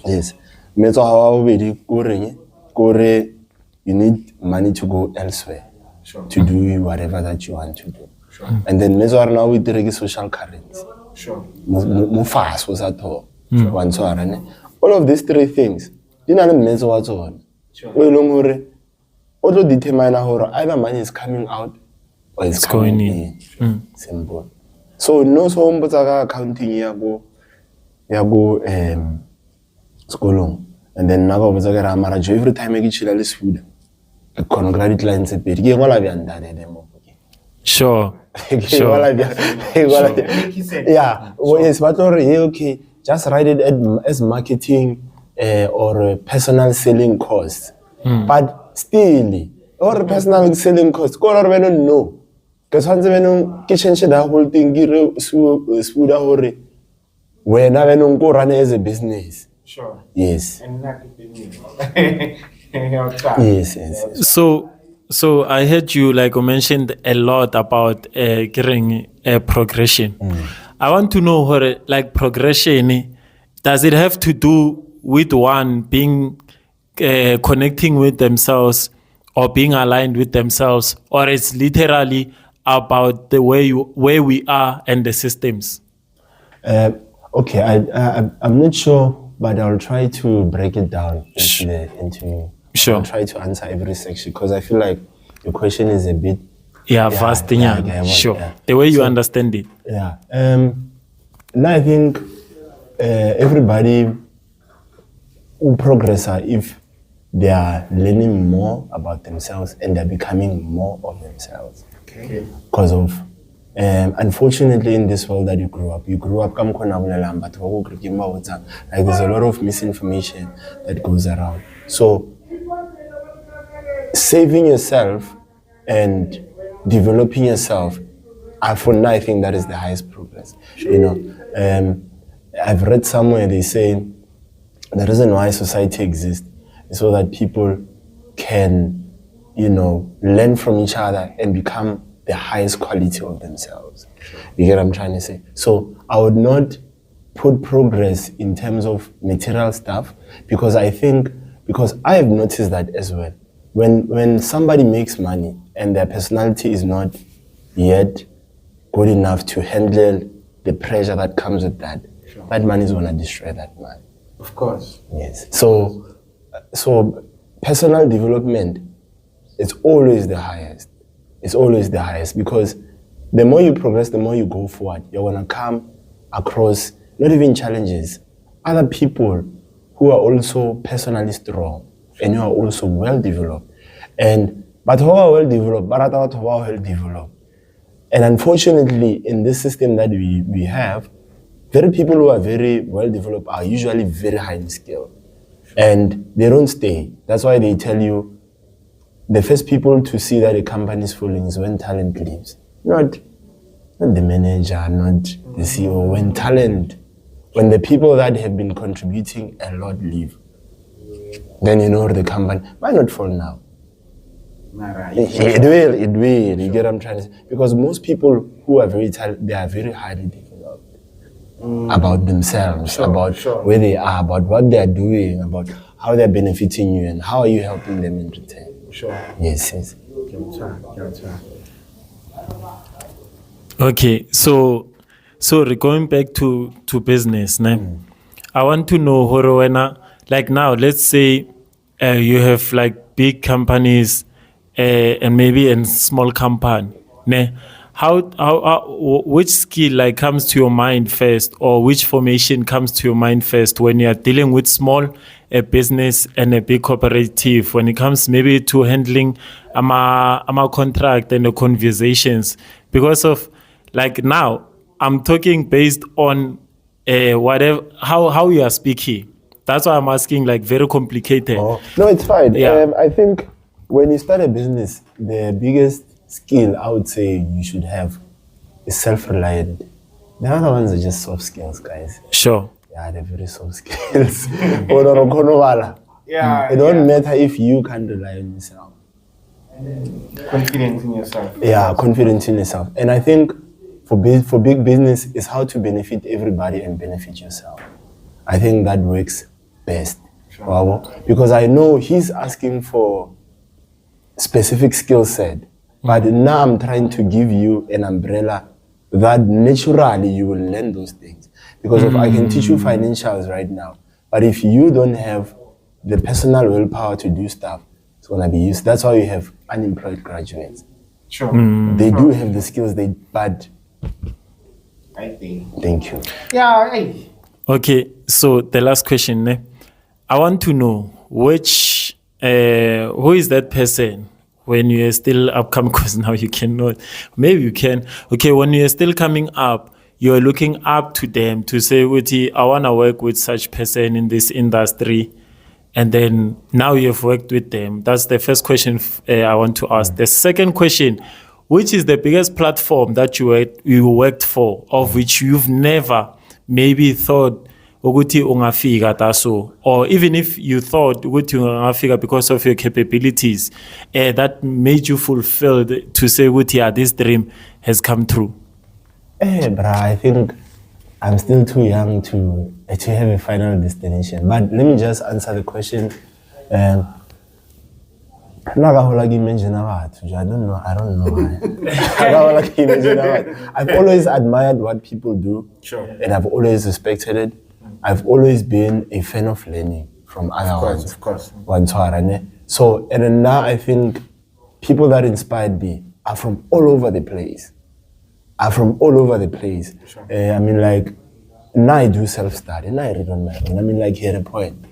Speaker 1: Yes, mmetso wa gago wa bobedi kore you need money to go elsewhere to do whatever that you want to do. And then mmetso wa rena o itire ke social currency. Mo fast o sa thoba wa ntshwara ne. All of these three things di na le mmetso wa tsone o e leng gore o tlo determine gore either money is coming out or it's going in. Simple. So no so mbotsa ka accounting ya go sekolong, and then nna ka botsa ke ra mara every time ke chila le sefuda ke khona go di clients tse pedi ke ngola bjang dane mo.
Speaker 3: Sure.
Speaker 1: Yeah, yes, but okay, just write it as marketing or personal selling costs. But still, or personal selling costs, go or don't know. Because once when you change the whole thing, you when I go run as a business.
Speaker 2: Sure.
Speaker 1: Yes.
Speaker 2: And not business.
Speaker 1: Yes.
Speaker 3: So I heard you like you mentioned a lot about getting progression. I want to know how like progression, does it have to do with one being connecting with themselves or being aligned with themselves, or it's literally about the where we are and the systems?
Speaker 1: Okay, I'm not sure, but I'll try to break it down into
Speaker 3: Sure.
Speaker 1: I'll try to answer every section because I feel like the question is a bit
Speaker 3: vast. Sure.
Speaker 1: Yeah.
Speaker 3: The way you understand it.
Speaker 1: Yeah. Now I think everybody will progress if they are learning more about themselves and they're becoming more of themselves.
Speaker 2: Okay.
Speaker 1: Because of unfortunately in this world that you grew up like there's a lot of misinformation that goes around. So saving yourself and developing yourself, for now I think that is the highest progress. You know, I've read somewhere they say the reason why society exists is so that people can, learn from each other and become the highest quality of themselves. You get what I'm trying to say? So I would not put progress in terms of material stuff because I have noticed that as well. When somebody makes money and their personality is not yet good enough to handle the pressure that comes with that, that money is going to destroy that man.
Speaker 2: Of course.
Speaker 1: Yes. So personal development is always the highest. It's always the highest because the more you progress, the more you go forward. You're going to come across not even challenges, other people who are also personally strong and you are also well developed. But who are well developed, but who are well developed. And unfortunately, in this system that we have, very people who are very well developed are usually very highly skilled. And they don't stay. That's why they tell you the first people to see that a company is falling is when talent leaves. Not the manager, not the CEO. When the people that have been contributing a lot leave, then the company might not fall now. It will. You get what I'm trying to say? Because most people who are very talented, they are very highly developed about themselves, where they are, about what they are doing, about how they're benefiting you, and how are you helping them in return.
Speaker 2: Sure.
Speaker 1: Yes.
Speaker 3: Okay, so going back to business, I want to know Horowena, like now, let's say you have like big companies and maybe a small company. How which skill like comes to your mind first, or which formation comes to your mind first when you are dealing with small business and a big cooperative? When it comes maybe to handling a contract and the conversations, because of like now I'm talking based on whatever how you are speaking. That's why I'm asking, like very complicated.
Speaker 1: Oh. No, it's fine.
Speaker 3: Yeah.
Speaker 1: I think when you start a business, the biggest skill I would say you should have is self-reliant. The other ones are just soft skills, guys.
Speaker 3: Sure.
Speaker 1: yeah, the very soft skills. It don't matter if you can't rely on yourself.
Speaker 2: Confidence in yourself.
Speaker 1: Yeah, confidence in yourself. And I think for big business is how to benefit everybody and benefit yourself. I think that works best. Sure. Because I know he's asking for specific skill set, but now I'm trying to give you an umbrella that naturally you will learn those things. Because if I can teach you financials right now, but if you don't have the personal willpower to do stuff, it's gonna be used. That's why you have unemployed graduates.
Speaker 2: Sure.
Speaker 1: They do have the skills, but
Speaker 2: I think.
Speaker 1: Thank you.
Speaker 2: Yeah. Hey.
Speaker 3: Okay, so the last question. I want to know who is that person when you are still upcoming, because now you cannot, maybe you can. Okay, when you are still coming up, you are looking up to them to say, I want to work with such person in this industry. And then now you have worked with them. That's the first question I want to ask. The second question, which is the biggest platform that you worked for, of which you've never maybe thought ukuthi ungafika taso, or even if you thought ukuthi ungafika because of your capabilities, that made you fulfilled to say ukuthi this dream has come true?
Speaker 1: Bruh, I think I'm still too young to have a final destination. But let me just answer the question. I don't know why. I've always admired what people do,
Speaker 2: sure,
Speaker 1: and I've always respected it. I've always been a fan of learning from other ones.
Speaker 2: Of course.
Speaker 1: So, and then now I think people that inspired me are from all over the place. Sure. I mean, like, now I do self-study, now I read on my own. I mean, like, here a point.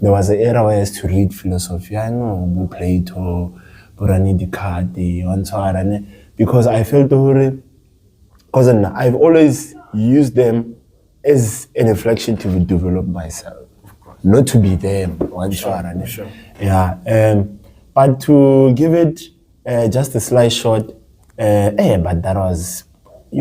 Speaker 1: There was an era where I used to read philosophy. I know Plato, Burani Descartes, because I felt because I've always used them as an reflection to develop myself, not to be them.
Speaker 2: Sure.
Speaker 1: Yeah, but to give it just a slight shot, but that was I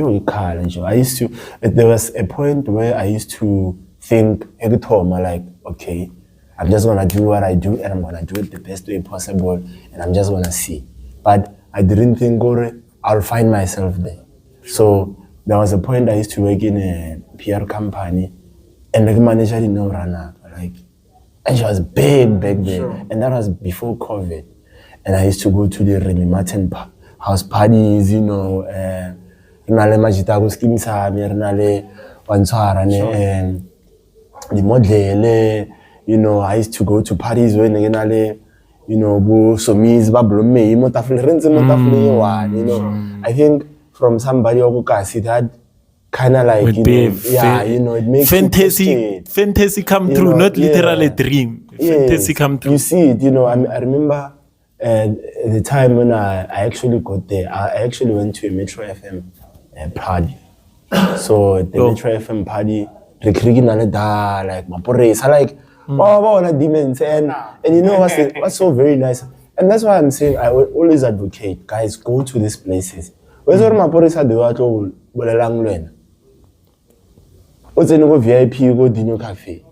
Speaker 1: used to. There was a point where I used to think, like, okay, I'm just gonna do what I do, and I'm gonna do it the best way possible, and I'm just gonna see. But I didn't think, I'll find myself there. So there was a point I used to work in a PR company, and the manager didn't know Rana, like, and she was big back then, sure, and that was before COVID. And I used to go to the Remy Martin house parties, Rinale Majitago scheme sami, Rinale Wansara, the modele, I used to go to parties when go somiz bablume, I think from somebody who that kind of like, it makes
Speaker 3: fantasy come true, not literally a dream. Fantasy come true.
Speaker 1: You see it, I remember the time when I actually got there, I actually went to a Metro FM party. So the Metro FM party, like Maporesa, like demons, and what's so very nice, and that's why I'm saying I will always advocate, guys, go to these places. Where's Maporesa de Wato Bolelanglen? What's in VIP, go Dino Cafe?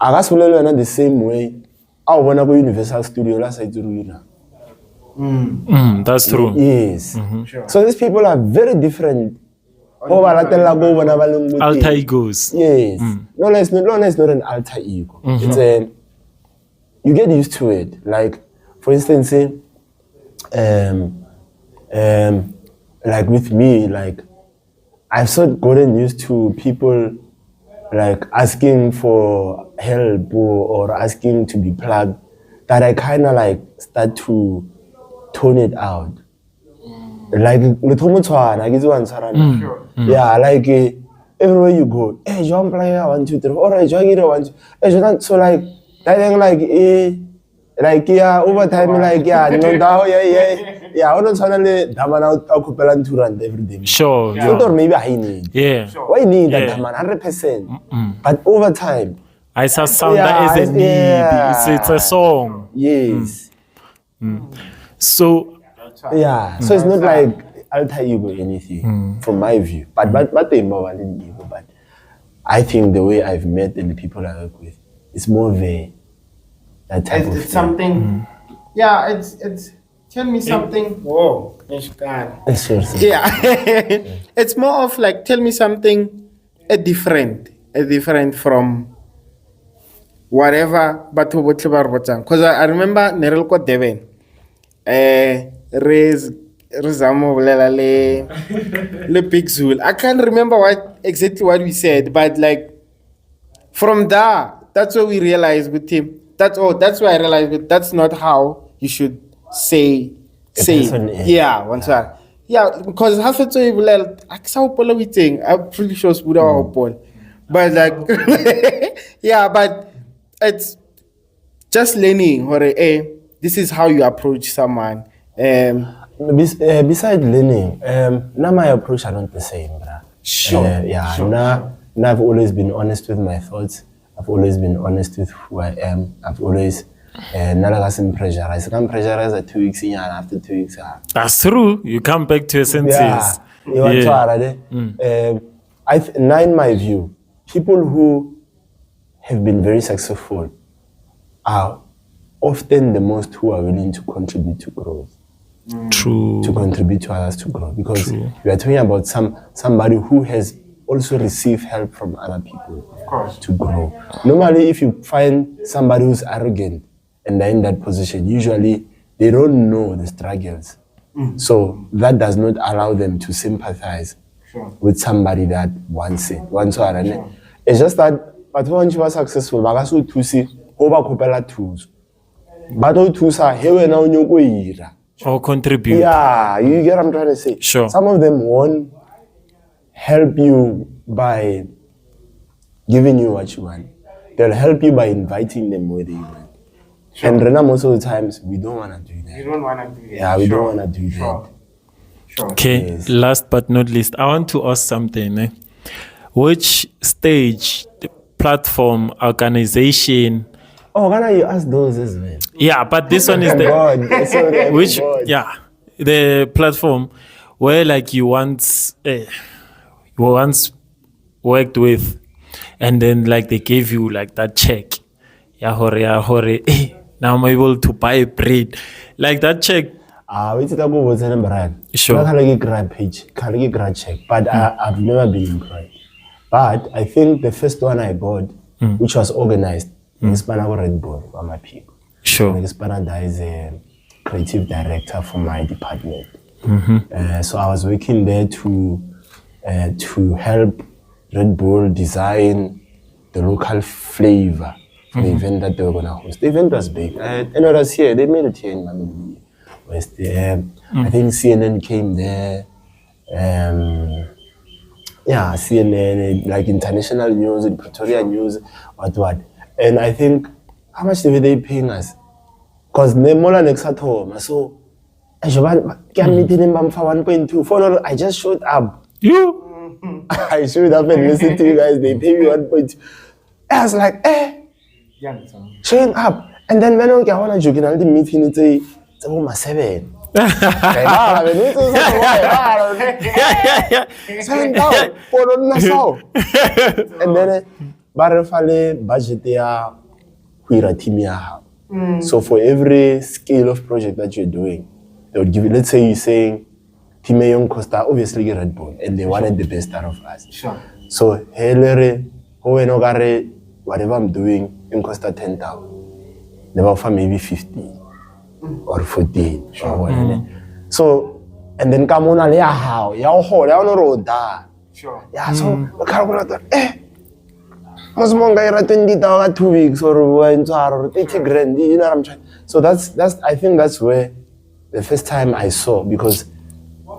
Speaker 1: I guess we'll learn the same way. I wanna go Universal Studio last night to
Speaker 3: that's true.
Speaker 1: Yes.
Speaker 2: Sure.
Speaker 1: So these people are very different.
Speaker 3: Alter egos.
Speaker 1: Yes. No, it's not an alter ego. It's you get used to it. Like, for instance, like with me, like, I've sort of gotten used to people like asking for help or asking to be plugged, that I kind of like start to tone it out. Like, yeah, like everywhere you go, hey, John player 1, 2, 3, all right, John, 1, 2, so like, I think like overtime, like I don't suddenly Daman out Kupelan to run every day.
Speaker 3: Sure.
Speaker 1: Or maybe I need.
Speaker 3: Yeah.
Speaker 1: Why need that Daman 100%? But over time,
Speaker 3: I saw sound that is a need. It's a song.
Speaker 1: Yes.
Speaker 3: So
Speaker 1: so it's not like alter ego or anything from my view. But I think the way I've met and the people I work with, it's more that type of
Speaker 2: It's
Speaker 1: thing.
Speaker 2: something. Yeah, it's. Tell me something. Whoa,
Speaker 1: Seriously.
Speaker 2: yeah. It's more of like tell me something different from whatever batho botlhe ba re botsang. Because I remember Nerel ko Durban. Re zama bolela le Big Zul. I can't remember exactly what we said, but like from there, that's what we realized with him. That's why I realized that that's not how you should say
Speaker 1: person,
Speaker 2: yeah once yeah because half it so I'm pretty sure it's Buddha but like yeah, but it's just learning or this is how you approach someone.
Speaker 1: Besides learning, now my approach are not the same, bruh.
Speaker 2: Sure.
Speaker 1: Now I've always been honest with my thoughts. I've always been honest with who I am. I've always pressurize. I can't pressurize 2 weeks in and after 2 weeks.
Speaker 3: That's true. You come back to your senses.
Speaker 1: Now in my view, people who have been very successful are often the most who are willing to contribute to growth.
Speaker 3: True.
Speaker 1: To contribute to others to grow. Because we are talking about somebody who has also received help from other people to grow. Normally, if you find somebody who's arrogant and they're in that position, usually they don't know the struggles. So that does not allow them to sympathize with somebody that wants it. It's just that, but when you are successful,
Speaker 3: or contribute.
Speaker 1: Yeah, you get what I'm trying to say?
Speaker 3: Sure.
Speaker 1: Some of them won't help you by giving you what you want. They'll help you by inviting them where they want. Sure. And most of the times, we don't want to do that.
Speaker 2: You don't want to do that.
Speaker 1: Yeah, we don't want to do that.
Speaker 2: Sure.
Speaker 3: Okay,
Speaker 1: Yes.
Speaker 3: Last but not least, I want to ask something. Which stage, platform, organization?
Speaker 1: Oh, can you ask those as well?
Speaker 3: Yeah, but this one is the
Speaker 1: God, it's so good.
Speaker 3: which
Speaker 1: God.
Speaker 3: yeah, the platform where like you once worked with, and then like they gave you like that check. Yeah, hore, now I'm able to buy bread. Like that check.
Speaker 1: We take a go with an brand.
Speaker 3: Sure.
Speaker 1: Can I grab page? Can I grab check? But I've never been employed. But I think the first one I bought, which was organized, is Red Bull for my people.
Speaker 3: Sure.
Speaker 1: Spanada is a creative director for my department. So I was working there to help Red Bull design the local flavor for the event that they were gonna host. The event was big. And it was here. They made it here in Mamelodi West. I think CNN came there. Yeah, CNN, like international news, Pretoria news, what. And I think, how much were they paying us? Because Nemola next at home, so I just showed up.
Speaker 3: You?
Speaker 1: I showed up and listened to you guys. They pay me 1.2. I was like, showing up. And then when I want to joke in the meeting, it's about 7. And then barefale budget ya kuira team ya. So for every scale of project that you're doing, they would give you, let's say you're saying team young Costa obviously get Red Bull and they wanted the best out of us.
Speaker 2: Sure.
Speaker 1: So helere whatever I'm doing in Costa 10,000. Never for maybe 50 or 14 or whatever. So and then come on how
Speaker 2: Sure.
Speaker 1: yeah, so we calculate Mosmonga 20,000 2 weeks or 30 grand, you know what I'm trying. So that's I think that's where the first time I saw, because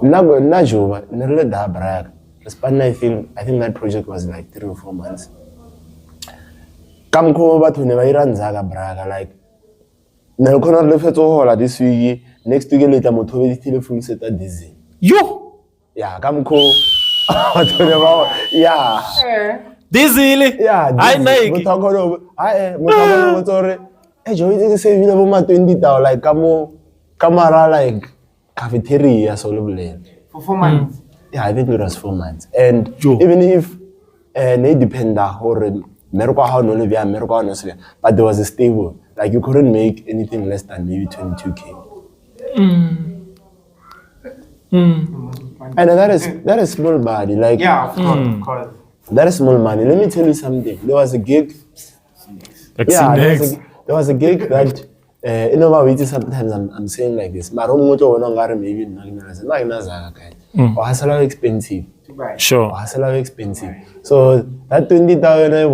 Speaker 1: Najo never that brag. I think that project was like 3 or 4 months. Come over to never Zaga Braga like Nelcona left all this week. Next week later, Motovi telephone set at Disney.
Speaker 3: You?
Speaker 1: Yeah, come cool. Yeah.
Speaker 3: Dizzy?
Speaker 1: Yeah,
Speaker 3: I like.
Speaker 1: Hey, Joey, they say you never 20,000 like camera like cafeteria solo blend.
Speaker 2: For 4 months.
Speaker 1: Yeah, I think it was 4 months. And
Speaker 3: Joe.
Speaker 1: even if they depend on but there was a stable. Like you couldn't make anything less than maybe 22K. And that is small money. Like
Speaker 2: of course.
Speaker 1: that is small money. Let me tell you something. There was a gig. There was a gig that sometimes I'm saying like this. Or expensive.
Speaker 3: Sure.
Speaker 1: Or expensive. So that 20,000 I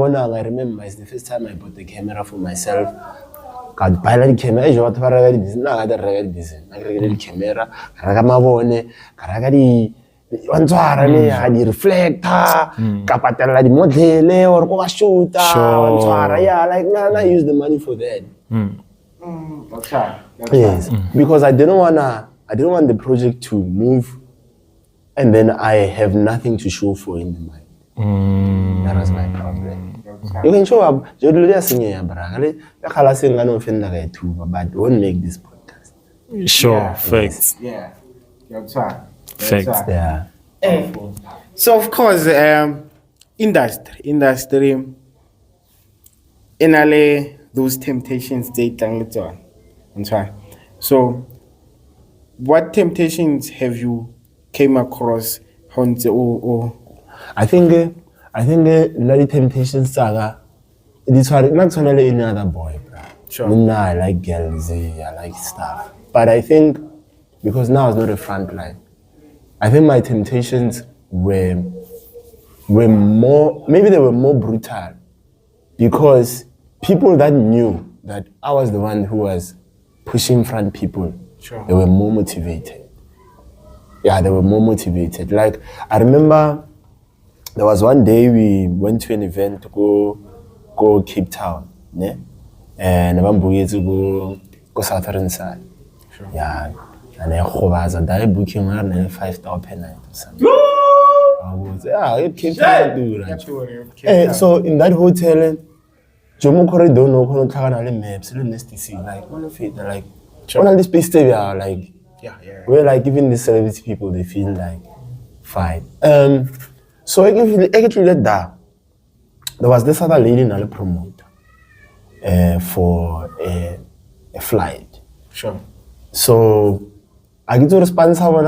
Speaker 1: remember is the first time I bought the camera for myself. Got buy the camera. I got the camera. The reflector, kapatela di modele or go shoot. Yeah, like I use the money for that. Yes, because I didn't want the project to move, and then I have nothing to show for in the mind. That was my problem. You can show up. But don't make this podcast.
Speaker 3: Sure, facts.
Speaker 2: Yeah.
Speaker 3: Facts.
Speaker 1: Yeah.
Speaker 2: So of course, industry, in those temptations they on. So, what temptations have you came across?
Speaker 1: I think Lady Temptation Saga. This was not only any other boy, bro.
Speaker 2: Sure.
Speaker 1: I like girls, I like stuff. But I think because now it's not a front line. I think my temptations were more, maybe they were more brutal because people that knew that I was the one who was pushing front people, they were more motivated. Yeah, they were more motivated. Like, I remember there was one day we went to an event to go Cape Town, ne? And to go southern side. Sure. Yeah. And I was booking 5,000 per night or something. It came to so in that hotel, Jomo Corridor no maps, like one of it, like one of these places like we're like even the celebrity people they feel like fine. So I get let that. There was this other lady in a promoter for a flight.
Speaker 2: Sure.
Speaker 1: So I get to responsible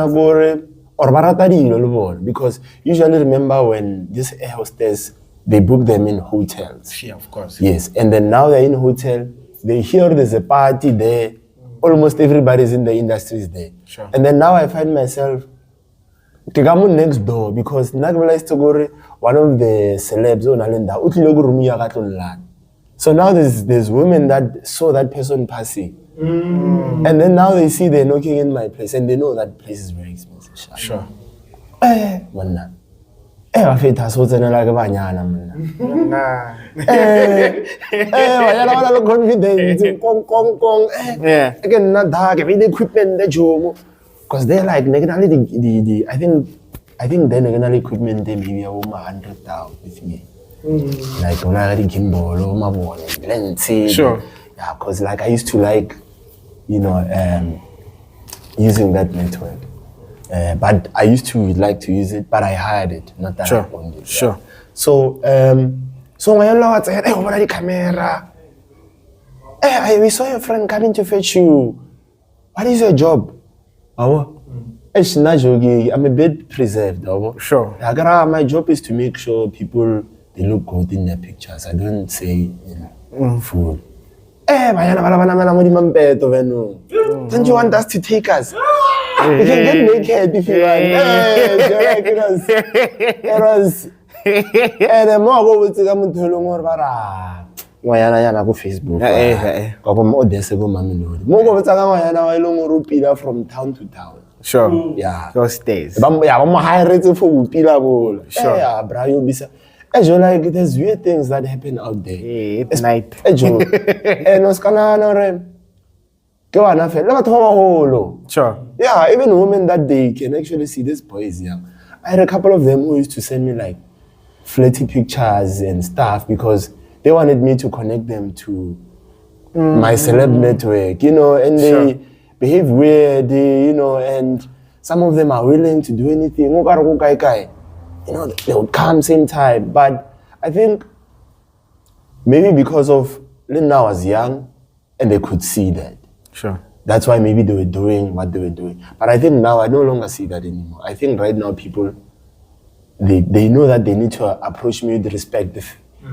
Speaker 1: or because usually remember when this air hostess they book them in hotels.
Speaker 2: Yeah, of course.
Speaker 1: Yes, and then now they're in hotel. They hear there's a party there. Almost everybody's in the industry is there.
Speaker 2: Sure.
Speaker 1: And then now I find myself next door because one of the celebs so now there's women that saw that person passing. And then now they see they're knocking in my place and they know that place is very expensive.
Speaker 2: Sure.
Speaker 1: Confidence. Again, not dark, the equipment because they're like the I think then equipment they maybe over 100,000 with me. Like when I had gimbal or my one lens.
Speaker 2: Sure.
Speaker 1: Yeah, because like I used to like, using that network. But I used to like to use it, but I hired it, not that I owned it.
Speaker 2: Sure.
Speaker 1: Yeah. So when I said, hey, over the camera. Hey, we saw your friend coming to fetch you. What is your job? I'm a bit preserved.
Speaker 2: Sure.
Speaker 1: My job is to make sure people they look good in their pictures. I don't say fool. Don't you want us to take us? We can get naked if you want. It was and the more go to come to Yana go Facebook. From town to town.
Speaker 2: Sure.
Speaker 1: Yeah.
Speaker 2: Those days.
Speaker 1: I'm high for Pila. Sure. Yeah, bro. Like there's weird things that happen out there.
Speaker 2: At night. Sure.
Speaker 1: Yeah, even women that they can actually see this boys young. I had a couple of them who used to send me like flirty pictures and stuff because they wanted me to connect them to my celeb network, and they behave weird, and some of them are willing to do anything. you know, they would come same time. But I think maybe because of when I was young and they could see that.
Speaker 2: Sure.
Speaker 1: That's why maybe they were doing what they were doing. But I think now I no longer see that anymore. I think right now people, they know that they need to approach me with respect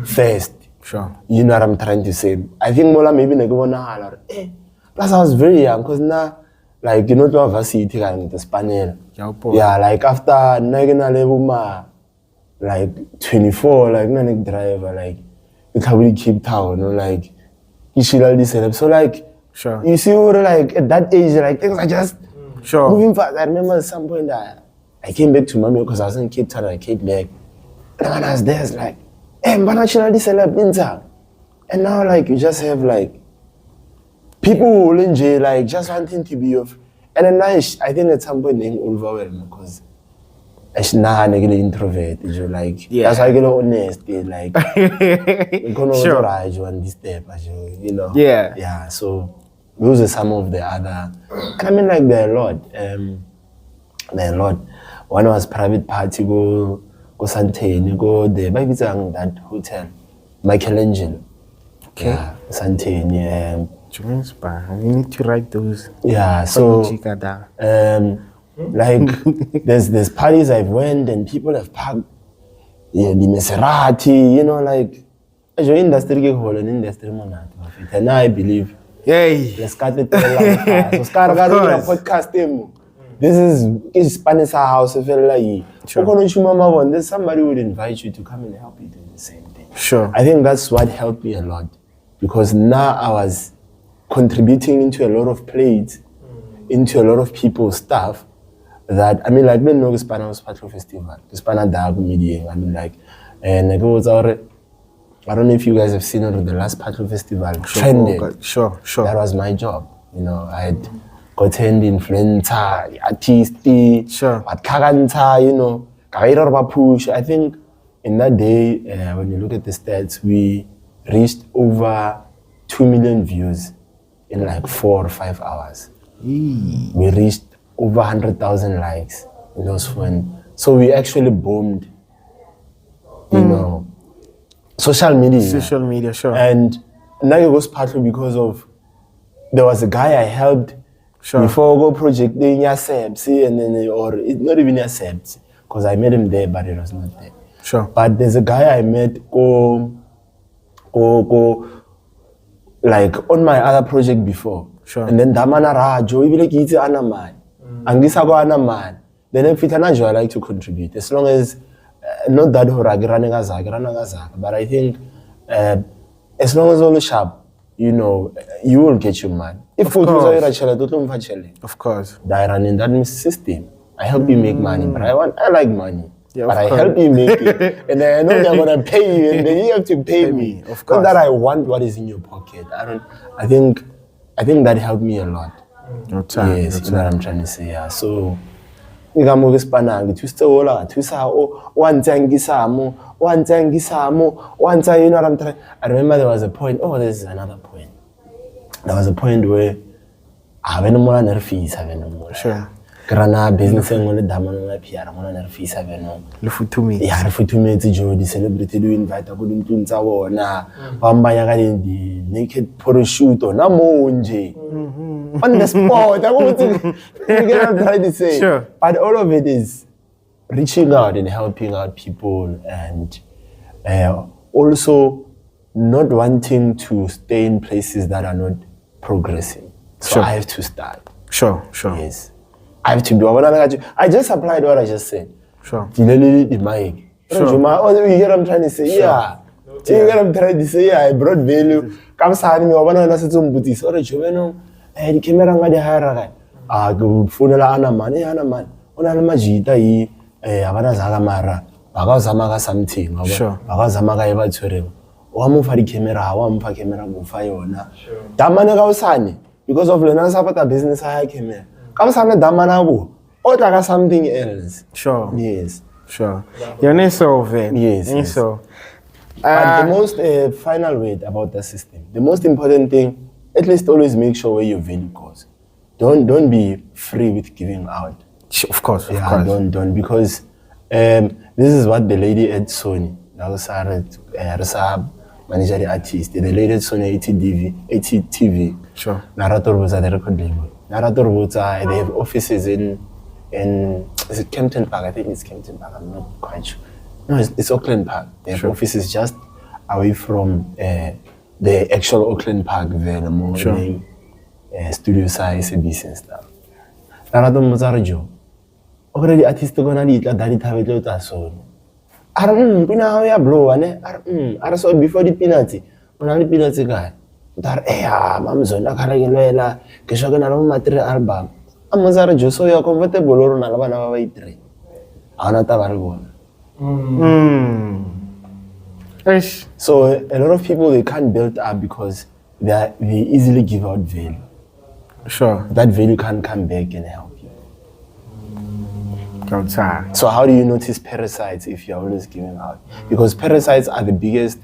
Speaker 1: first.
Speaker 2: Sure.
Speaker 1: You know what I'm trying to say? I think Mola maybe plus I was very young because now, like, you know, to have a city and the Spaniel. Yeah, like after Nagina Levuma, like 24, like no driver, like you can really keep town, you know, like you should all this. So like,
Speaker 2: sure.
Speaker 1: You see, like at that age, like things are just moving fast. I remember at some point that I came back to mommy because I was in Cape Town. I came back, and when I was there, it's like, hey, but nationally celeb inside, and now like you just have like people who will enjoy like just wanting to be of, and then I think at some point they overwhelmed because I get introvert, like that's why I get honest, like sure. On this step, you know, yeah. So those are some of the other, and I mean like there are a lot. One was private party, go Santini, go there, maybe that hotel, Michelangelo.
Speaker 2: Okay.
Speaker 1: Yeah, Santini.
Speaker 2: We need to write those.
Speaker 1: Yeah, so like there's parties I've went and people have parked the Maserati, you know, like industry hall and industry monat. And now I believe let's start the podcast. This is Spanish house. Sure. There's somebody who would invite you to come and help you do the same thing.
Speaker 2: Sure.
Speaker 1: I think that's what helped me a lot because now I was contributing into a lot of plates, into a lot of people's stuff. That I mean, like when no Spana was Patro Festival, the Spana Dag meeting. I mean, like, and I don't know if you guys have seen it with the last Patro Festival. Trended.
Speaker 2: Sure.
Speaker 1: That was my job. You know, I had gotten influencer, artist, but Kaganta, you know, Kaira push. I think in that day, when you look at the stats, we reached over 2 million views in like 4 or 5 hours. We reached over 100,000 likes in those phones. So we actually boomed, you know, social media.
Speaker 2: Social media, sure.
Speaker 1: And now it was partly because of, there was a guy I helped before go project in Yasebs, and then, or it's not even Yasebs, because I met him there, but it was not there.
Speaker 2: Sure.
Speaker 1: But there's a guy I met like on my other project before.
Speaker 2: Sure.
Speaker 1: And then Damana Rajo, we like it's Anaman. And this I go Anaman. Then if it's an I like to contribute. As long as not that but I think as long as all sharp, you know, you will get your man. If of
Speaker 2: course.
Speaker 1: I run in that system. I help you make money, but I like money. Yeah, but I help you make it. And then I know they're gonna pay you, and then you have to pay me.
Speaker 2: Of course.
Speaker 1: Not that I want what is in your pocket. I think that helped me a lot.
Speaker 2: No time.
Speaker 1: Yes, you know what I'm trying to say. Yeah. So I remember there was a point. Oh, this is another point. There was a point where I have no more fees.
Speaker 2: Sure.
Speaker 1: Grana business ngone damano la PR ngona na refisa beno
Speaker 2: le futumi
Speaker 1: ya re futumetse jo di celebrity do invite go dintlong tsa bona ba mbanya ka di naked photo shoot ona monje on the spot I want to try to say.
Speaker 2: Sure.
Speaker 1: But all of it is reaching out and helping out people and also not wanting to stay in places that are not progressing. So I have to start.
Speaker 2: Sure.
Speaker 1: Yes. I have to do. I just applied what I just said.
Speaker 2: Sure.
Speaker 1: The mic. Sure. You hear what I'm trying to say?
Speaker 2: Sure.
Speaker 1: Yeah. You hear what I'm trying to say? Yeah, I brought value. Come sign me. I want to see some booties. Or the camera ngadi hire guy. Go phone la ana man. Ana man. Ona la majita yi. Abana zaga mara. Baga zamaga something.
Speaker 2: Sure.
Speaker 1: Baga zamaga eba tshwere. Wa mo fa di camera. Wa mo fa camera mo fa yona. Damane ka usane because of lena sapata business ha camera. Come something else.
Speaker 2: Sure.
Speaker 1: Yes.
Speaker 2: Sure. You're not solving.
Speaker 1: Yes.
Speaker 2: So,
Speaker 1: but the most final word about the system, the most important thing, at least always make sure where your value goes. Don't be free with giving out.
Speaker 2: Of course.
Speaker 1: Don't because This is what the lady at Sony, Risa manager the artist, the lady at Sony ATTV.
Speaker 2: Sure.
Speaker 1: Narrator was at the record label. Narrator was they have offices in is it Kempton Park? I think it's Kempton Park. I'm not quite sure. No, it's Auckland Park. They have offices just away from the actual Auckland Park there, the morning studio size ABC and stuff. Narrator was a job. Already artist gonna lead that daddy tablet to Sony. I don't know, we are blow, I saw before the penalty. When the penalty guy. That Amazon, I can't get a Kishagan material album. Amazara Joe, so you're comfortable or Nalabana wait. Anatavargon. So a lot of people they can't build up because they easily give out value.
Speaker 2: Sure.
Speaker 1: That value can't come back and help you.
Speaker 2: Outside.
Speaker 1: So how do you notice parasites if you're always giving out? Because parasites are the biggest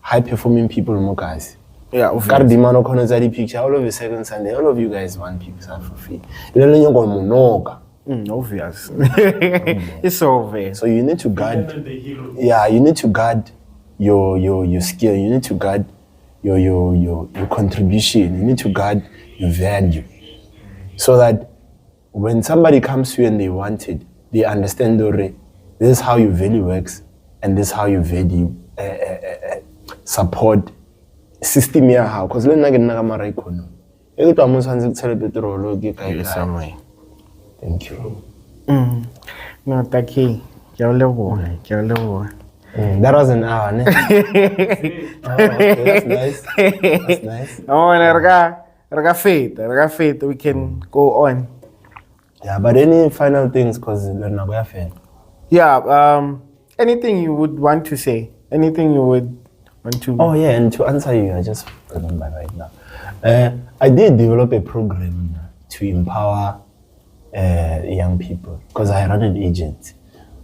Speaker 1: high-performing people in guys.
Speaker 2: Yeah,
Speaker 1: Cardimano Konozari picture, all of a second Sunday, all of you guys want pictures for free.
Speaker 2: Obvious. It's obvious.
Speaker 1: So you need to guard. Yeah, you need to guard your skill. You need to guard your contribution. You need to guard your value, so that when somebody comes to you and they want it, they understand already. This is how your value works, and this is how your value support system ya how. Because le nna ke nna ka mara economy. E ke twa mo tshwantse ke tshele petrol ke kae kae. Thank you.
Speaker 2: No, thank you.
Speaker 1: That was an hour, ne? Okay, that's nice. That's nice.
Speaker 2: Oh, and we can go on.
Speaker 1: Yeah, but any final things, because learn go fair.
Speaker 2: Yeah, anything you would want to say? Anything you would want to...
Speaker 1: Oh yeah, and to answer you, I just remember right now. I did develop a program to empower young people because I run an agency.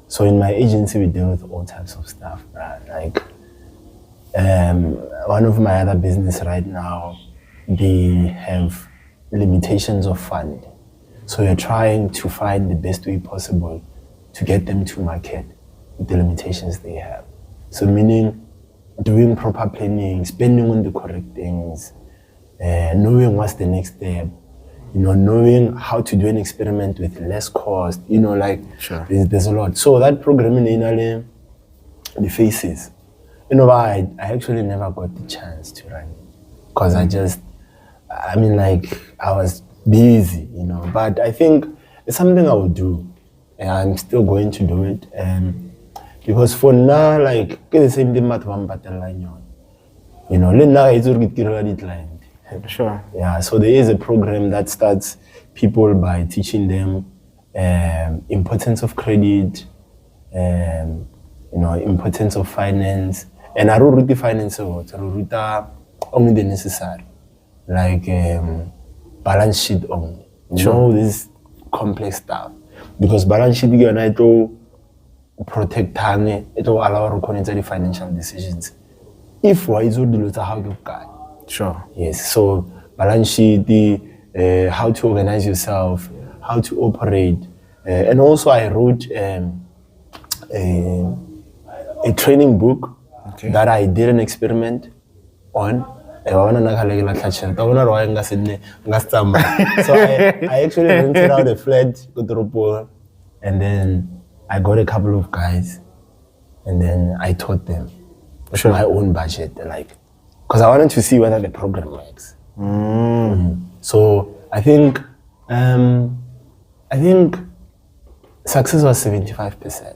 Speaker 1: So in my agency, we deal with all types of stuff. Like one of my other business right now, they have limitations of fund. So we're trying to find the best way possible to get them to market with the limitations they have. So meaning doing proper planning, spending on the correct things, knowing what's the next step, knowing how to do an experiment with less cost,
Speaker 2: sure.
Speaker 1: There's a lot. So that program in the faces, I actually never got the chance to run it because I was busy, but I think it's something I will do. And I'm still going to do it. Because for now, get the same thing about one battle line.
Speaker 2: Sure.
Speaker 1: Yeah, so there is a program that starts people by teaching them importance of credit, importance of finance. And I don't read the finance what I read only the necessary, like balance sheet only. This complex stuff. Because balance sheet it will protect it will allow you to make the financial decisions. If why is it how you guide.
Speaker 2: Sure.
Speaker 1: Yes, so balance sheet, how to organize yourself, how to operate. And also I wrote a training book that I did an experiment on. So I actually rented out a flat and then I got a couple of guys and then I taught them with my own budget, because I wanted to see whether the program works. So I think success was 75%.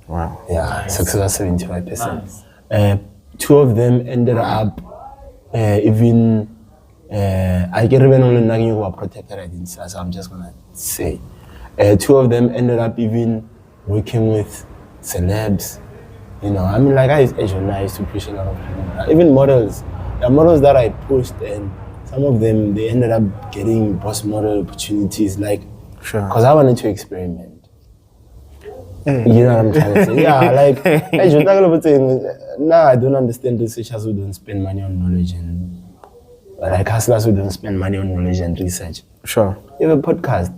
Speaker 2: Wow.
Speaker 1: Yeah, nice. Success was 75%. Nice. Two of them ended up even I can't even only know you were protected identity, so I'm just gonna say two of them ended up even working with celebs. I used to push a lot of people. Even models. There are models that I pushed and some of them, they ended up getting boss model opportunities, because I wanted to experiment. You know what I'm trying to say? Yeah, I don't understand researchers who don't spend money on knowledge and hustlers who don't spend money on knowledge and research.
Speaker 2: Sure.
Speaker 1: You have a podcast.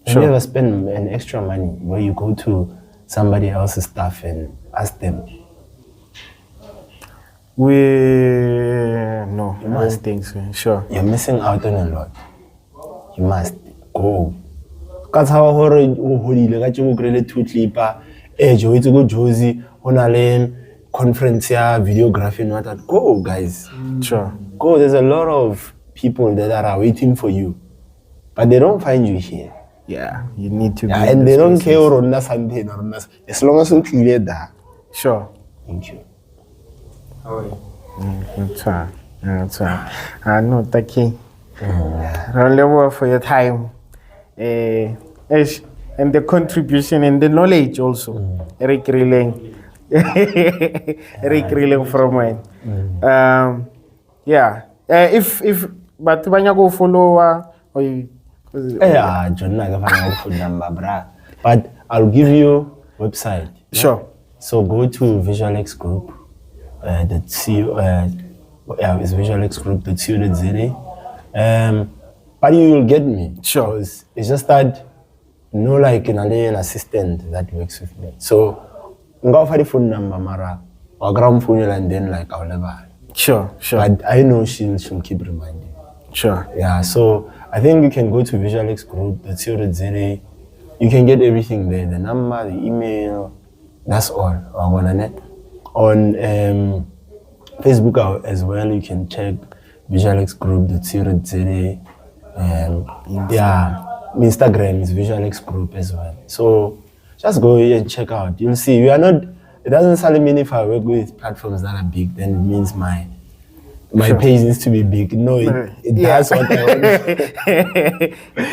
Speaker 1: Sure. You ever spend an extra money where you go to somebody else's stuff and ask them?
Speaker 2: No, I don't think so. Sure.
Speaker 1: You're missing out on a lot. You must go. Because how hore o hodile ka tšeo krele two clipper jo itse go Josie hona le conference ya videography and what that. Go guys.
Speaker 2: Sure.
Speaker 1: Go, there's a lot of people that are waiting for you. But they don't find you here.
Speaker 2: Yeah, you need to be
Speaker 1: Yeah,
Speaker 2: in
Speaker 1: and
Speaker 2: the
Speaker 1: they don't
Speaker 2: spaces.
Speaker 1: care on something or as long as you clear that.
Speaker 2: Sure.
Speaker 1: Thank you.
Speaker 2: That's right. That's right. No, thank you. Really for your time. And the contribution and the knowledge also. Eric Rilling. Eric Rilling from mine. Yeah. If but when you go follow or you
Speaker 1: Yeah, John, I have a phone number, brah. But I'll give you website.
Speaker 2: Sure.
Speaker 1: So go to VisualX Group. The CEO, it's VisualXGroup.co.za. But you will get me.
Speaker 2: Sure.
Speaker 1: It's just that like an assistant that works with me. So I'm going to the phone number, Mara. Or ground phone and then like I'll never.
Speaker 2: Sure.
Speaker 1: But I know she'll keep reminding.
Speaker 2: Sure.
Speaker 1: Yeah, so I think you can go to VisualXGroup.co.za. You can get everything there, the number, the email, that's all on the net. On Facebook as well, you can check VisualXGroup.co.za. Yeah, Instagram is VisualXGroup as well. So just go and check out. You'll see, it doesn't suddenly mean if I work with platforms that are big, then it means my page needs to be big. No, it does what I want.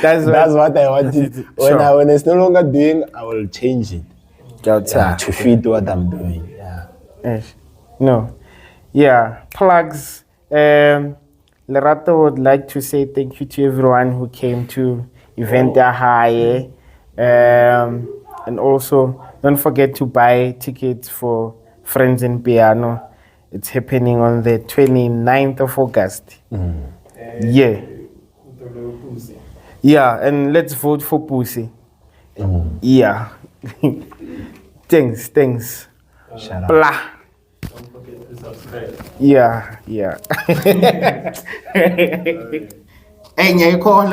Speaker 1: That's what I wanted. When it's no longer doing, I will change it to fit what I'm doing. Yeah.
Speaker 2: Yes. No. Yeah. Plugs. Lerato would like to say thank you to everyone who came to Event High. And also, don't forget to buy tickets for Friends in Piano. It's happening on the 29th of August. Yeah. Yeah, and let's vote for Pussy. Yeah. Thanks.
Speaker 1: Shut up.
Speaker 2: Blah. Don't forget to subscribe. Yeah. Hey, you call